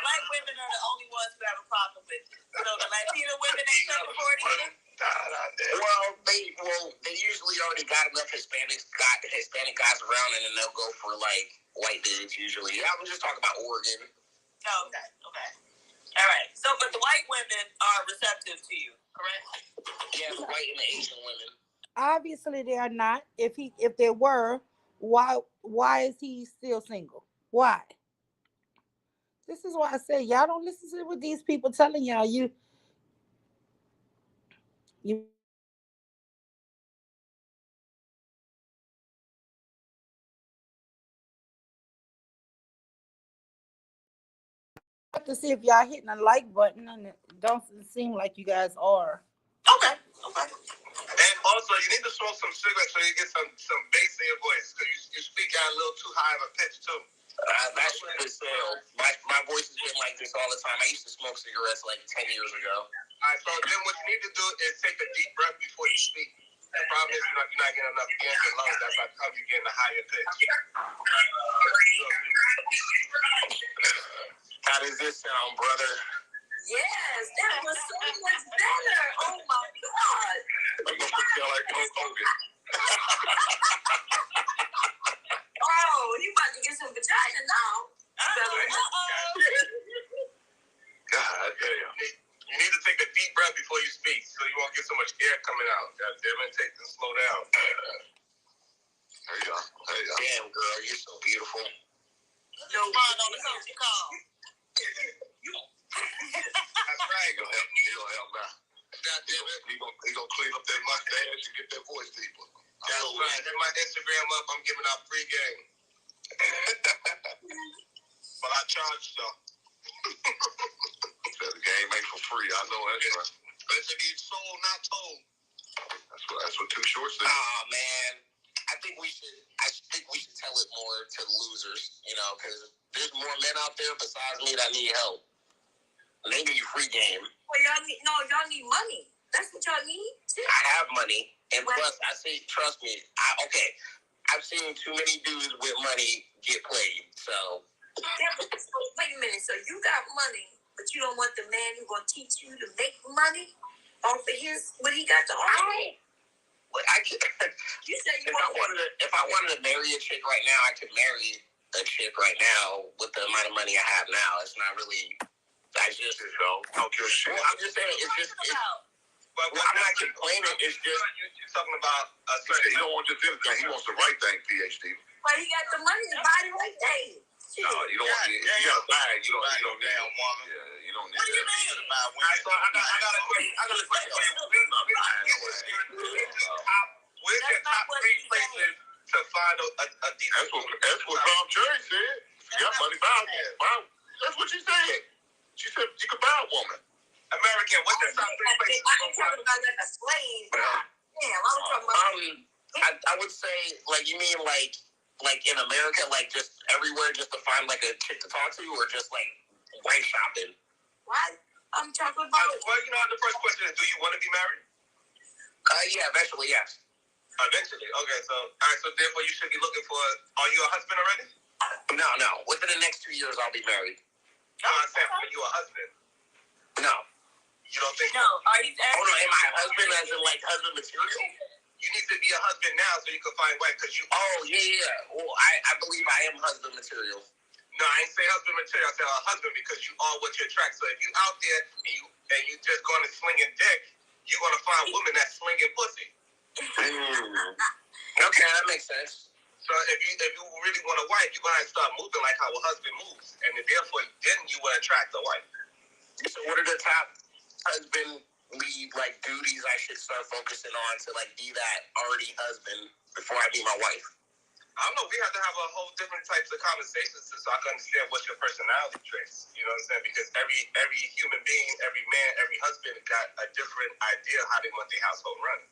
black women are the only ones who have a problem with it. So the Latino women ain't coming for it either? They usually already got enough Hispanic guys around, and then they'll go for like white dudes usually. I was just talking about Oregon. Oh, okay. All right. So, but the white women are receptive to you, correct? Yeah, the white and the Asian women. Obviously, they are not. If they were, why is he still single? Why? This is why I say y'all don't listen to what these people telling y'all. You have to see if y'all hitting a like button, and it don't seem like you guys are. Okay. And also, you need to smoke some cigarettes so you get some bass in your voice, because you speak out a little too high of a pitch too. That shit is my voice has been like this all the time. I used to smoke cigarettes like 10 years ago. All right, so then what you need to do is take a deep breath before you speak. The problem is you're not getting enough air in your lungs. That's how you're getting a higher pitch. How does this sound, brother? Yes, that was so much better. Oh my God. I'm going to sound like Hulk Hogan. Oh, you about to get some vagina now. God damn. You need to take a deep breath before you speak so you won't get so much air coming out. God damn it, slow down. There you go. Damn, girl, you're so beautiful. No, Ron on the coach call. That's right. He'll help now. God damn it. He gonna clean up that mustache and get that voice deeper. That's right. Hit my Instagram up. I'm giving out free game. But I charge though. The game ain't for free. I know that's right. But it should be sold, not told. That's what Too Short said. Oh man, I think we should tell it more to the losers. Because there's more men out there besides me that need help. And they need free game. Well, y'all need money. That's what y'all need too. I have money, and plus, trust me. I've seen too many dudes with money get played. So. Yeah, but wait a minute. So you got money, but you don't want the man who's gonna teach you to make money off of what he got to offer? You say if I wanted to marry a chick right now, I could marry a chick right now with the amount of money I have now. It's not really. I just talk your shit. Well, I'm just saying But I'm not complaining. It's just you're talking about. He don't want just anything. He wants the right thing. PhD. But he got the money to buy the right thing. No, you don't. You gotta buy it. You don't need damn woman. Yeah, you don't need that. I got a question for you. Where's your top 3 places to find a decent? That's what Tom Cherry said. You got money, buy a woman. That's what she said. She said you could buy a woman. American, what's the top 3 places? I ain't talking about that explain. Damn, I was talking about. I would say, like, you mean like in America, like just everywhere, just to find like a chick to talk to, or just like wife shopping? What? I'm talking about. Well, the first question is, do you want to be married? Yeah, eventually, yes. Eventually, okay. So, all right. So, therefore, you should be looking for. Are you a husband already? No. Within the next 2 years, I'll be married. No, I'm saying, are you a husband? No. You don't think? No. Are you? Hold on. Am I a husband as in like husband material? You need to be a husband now so you can find wife, because you. Oh yeah. Well, I believe I am husband material. No, I ain't say husband material. I said a husband, because you are what you attract. So if you out there and you just going to slinging dick, you're gonna find women that's slinging pussy. Okay, that makes sense. So if you really want a wife, you're gonna start moving like how a husband moves, and therefore then you will attract a wife. So what are the top husband like duties I should start focusing on to like be that already husband before I be my wife? I don't know. We have to have a whole different types of conversations so I can understand what's your personality traits. You know what I'm saying? Because every human being, every man, every husband got a different idea of how they want their household running.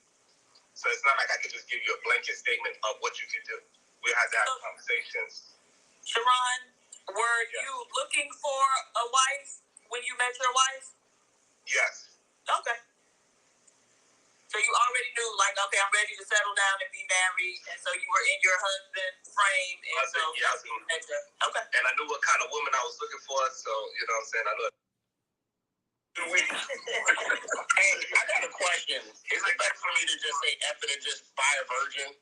So it's not like I can just give you a blanket statement of what you can do. We have to have conversations. Sharon, were you looking for a wife when you met your wife? Yes. Okay. So you already knew, like, okay, I'm ready to settle down and be married, and so you were in your husband's frame, and so okay. And I knew what kind of woman I was looking for, so you know what I'm saying. I know. Hey, I got a question. Is it better for me to just say F it and just buy a virgin?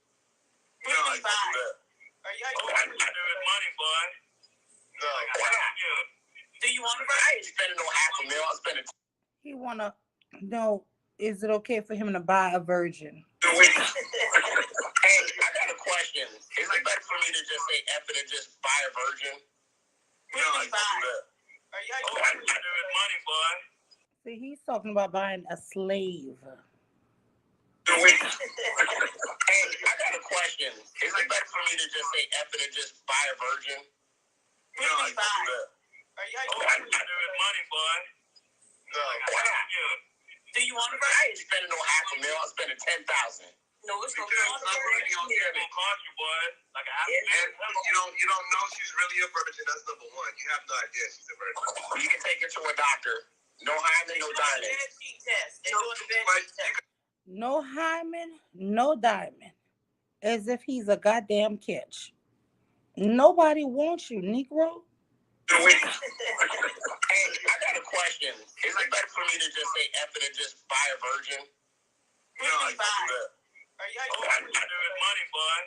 No, I can't do that. I do it money, boy. No, why not? Do you want a virgin? I ain't spending no $500,000. I'm spending. He wanna know, is it okay for him to buy a virgin? Hey, I got a question. Is it better for me to just say F it and just buy a virgin? No, I can't do that. I do it money, boy. See, he's talking about buying a slave. Hey, I got a question. Is it better for me to just say F it and just buy a virgin? No, I can't do that. I do it money, boy. No, why not? Do you want a virgin? I ain't spending no $500,000. I'm spending $10,000. No, it's gonna cost you, boy. Like a you don't know she's really a virgin. That's number one. You have no idea she's a virgin. You can take her to a doctor. No hymen, no diamond. No hymen, no diamond. As if he's a goddamn catch. Nobody wants you, Negro. Hey, I got a question. Is it better for me to just say F it and just buy a virgin? No, I can't do that. I do it money, boy.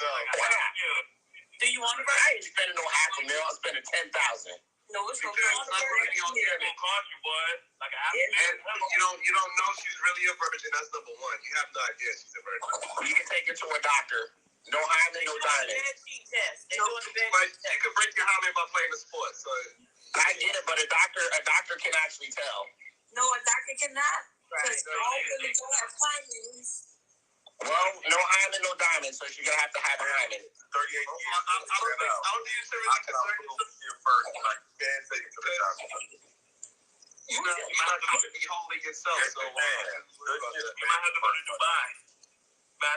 No, why not? Do you want a virgin? I ain't spending no $500,000. I'm spending $10,000. No, it's gonna cost you, boy. Like a you don't know she's really a virgin. That's number one. You have no idea she's a virgin. You can take her to a doctor. No hymen, no diamond. But you can break your hymen by playing the sport. So I get it, but a doctor can actually tell. No, a doctor cannot. Because all women don't have findings. Well, no hymen, no diamond, so she's gonna have to have a hymen. 38 years. I don't think you're seriously concerned. You're first, like Dan said, you to the doctor. You might have to be holding yourself. So you might have to go to Dubai. I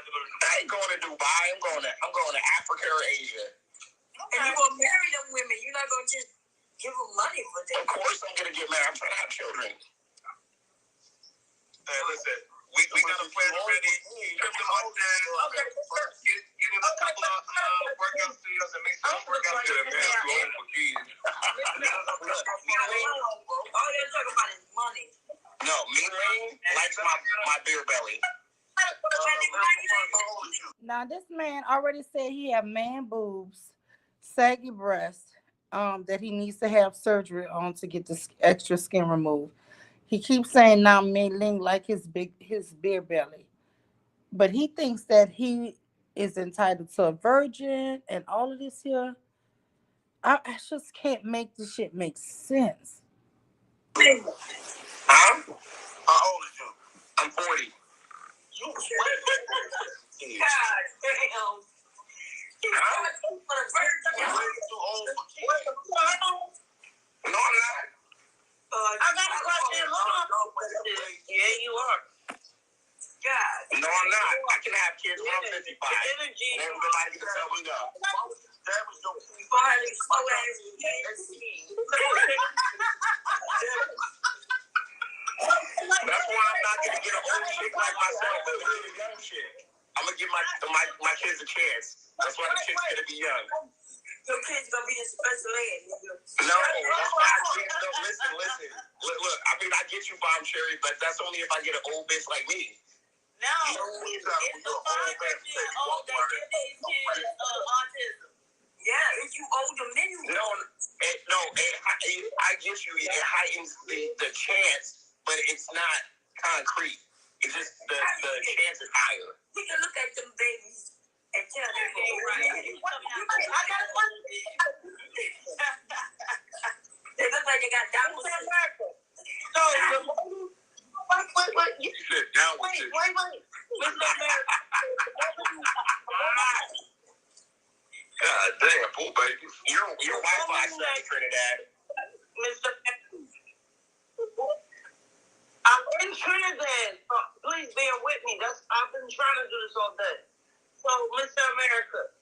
ain't going to Dubai. I'm going to Africa or Asia. Okay. And you're gonna marry them women. You're not gonna just give them money for them. Of course, I'm gonna get married. I'm trying to have children. Hey, listen. We got a plan already. Trip to Montana. Okay. Get him a couple of workout studios and make sure I'm working out to the man. Too old for kids. All you're talking about is money. No, me likes my beer belly. Now, this man already said he have man boobs, saggy breasts, that he needs to have surgery on to get the extra skin removed. He keeps saying now Mei Ling like his beer belly, but he thinks that he is entitled to a virgin and all of this here. I just can't make this shit make sense. Huh? How old is you? I'm 40. You God damn. Too old for kids. No, I'm not. I got a question. Yeah, you are. God. No, I'm not. I can have kids when I'm 55. Energy. And everybody can tell me no. That was your finally slow ass. That's why I'm not gonna get an old chick like myself. I'm gonna get a young chick. I'm gonna give my kids a chance. That's why the chick's gonna be young. Your kid's gonna be in special ed. No, that's why I get no. Listen. Look. I mean, I get you, Bomb Cherry, but that's only if I get an old bitch like me. No, it's the old that get autism. Yeah, if you older men. No. I get you. It heightens the chance, but it's not concrete. It's just the chance is higher. We can look at them babies and tell them. I got one. They look like they got Down syndrome. Wait. You said Down syndrome. God damn, poor baby. Your Wi-Fi sucks, Trinidad. Mr. I'm in Trinidad. Please bear with me. I've been trying to do this all day. So, Mr. America,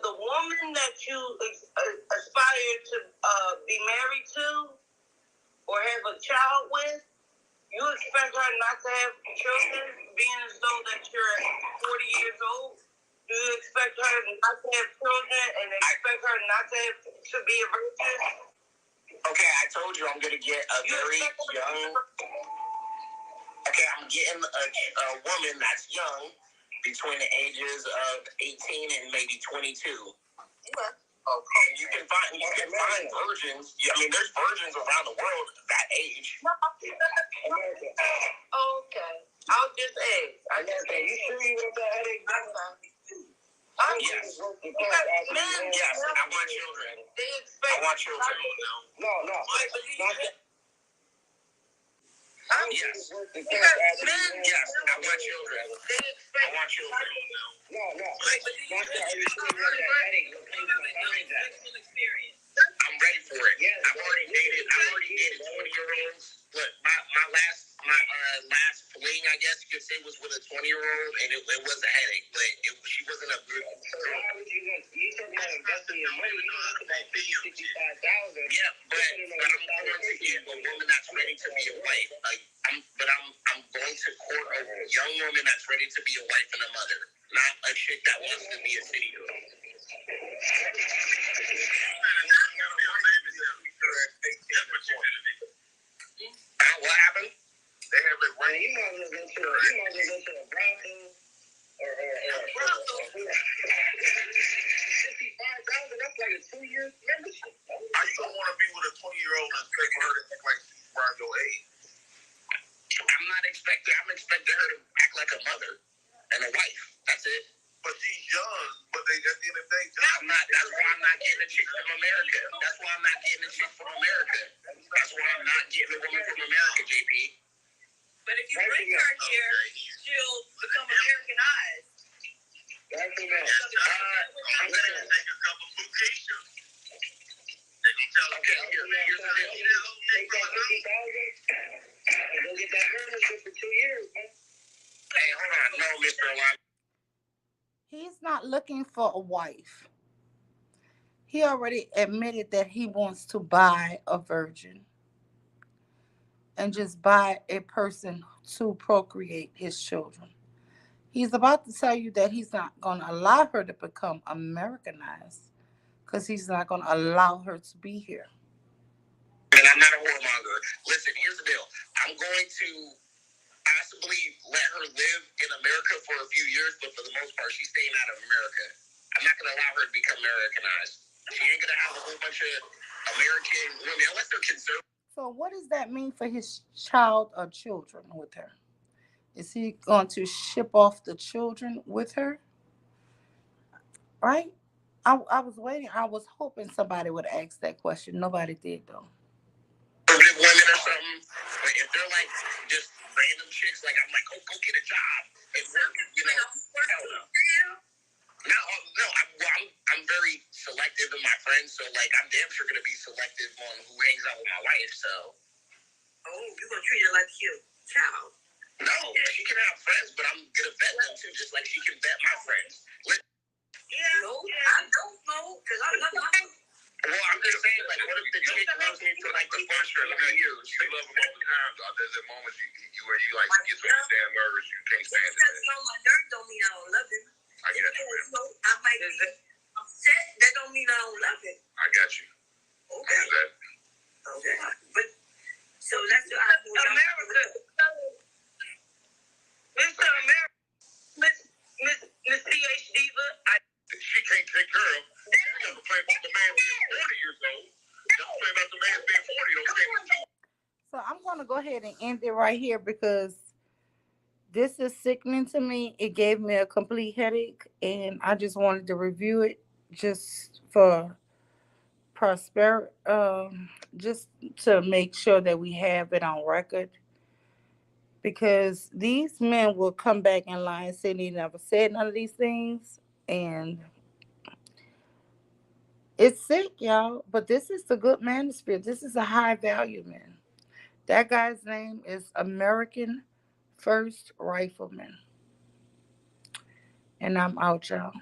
the woman that you aspire to be married to or have a child with, You expect her not to have children, being as though that you're 40 years old? Do you expect her not to have children and expect her not to be a virgin? Okay, I told you I'm gonna get a very young. Okay, I'm getting a woman that's young, between the ages of 18 and maybe 22. Okay. Okay, you can find virgins. I mean, there's virgins around the world that age. Okay, I'll just ask. I just say, you sure you want that headache? Yes. Yes, I want children. I want children. No. Yes. Yes, I want children. I want children. No. I'm ready for it. I've already dated 20-year-olds. But my last fling, I guess you could say, was with a 20-year-old, and it was a headache. But she wasn't a good. Why would you talking about investing your money? You talk about $65,000. Yeah, but I'm going to get a woman that's ready to be a wife. I'm going to court a young woman that's ready to be a wife and a mother, not a chick that wants to be a city girl. What happened? They have a right. You might as well go to a Bronco or $55,000. That's like a 2-year membership. How you gonna want to be with a 20-year-old and expect her to act like she's around your age? I'm expecting her to act like a mother and a wife. That's it. But she's young. But at the end of the day, that's why I'm not getting a chick from America. That's why I'm not getting a chick from America. That's why I'm not getting a woman from America, JP. But if you bring her here, she'll become Americanized. I'm gonna take a couple vacations. They're gonna tell her, okay, here's the deal. Take that $50,000 and go get that membership for 2 years, man. Hey, hold on. No, Mr. Lyon. He's not looking for a wife. He already admitted that he wants to buy a virgin and just buy a person to procreate his children. He's about to tell you that he's not going to allow her to become Americanized because he's not going to allow her to be here. And I'm not a whoremonger. Listen, here's the deal. I'm going to possibly let her live in America for a few years, but for the most part, she's staying out of America. I'm not going to allow her to become Americanized. She ain't going to have a whole bunch of American women unless they're conservative. So what does that mean for his child or children with her? Is he going to ship off the children with her? Right? I was waiting. I was hoping somebody would ask that question. Nobody did, though. Conservative women or something. But if they're like just random chicks, like I'm like, go get a job and work, hell no. I'm very selective in my friends, so like I'm damn sure gonna be selective on who hangs out with my wife. So. Oh, you're gonna treat her like your child. No, she can have friends, but I'm gonna vet them too, just like she can vet my friends. No, I don't know, because I love my friends. Well, I'm just saying, like, what if the chick loves me for like the first 3 years? She love him all the time. There's a moment where you like get so damn nervous you can't stand it. Because my nerves don't mean I don't love him. I got you, man. I might be upset. That don't mean I don't love him. I got you. Okay. Okay. But so that's what I do. America. Mr. America. Miss PhD Diva. She can't take care of. You never play about the man being 40 years old. Y'all play about the man being 40, okay? So I'm going to go ahead and end it right here because this is sickening to me. It gave me a complete headache, and I just wanted to review it just for prosperity, just to make sure that we have it on record. Because these men will come back in line and say they never said none of these things, and it's sick, y'all. But this is the good manosphere. This is a high value man. That guy's name is American First Rifleman. And I'm out, y'all.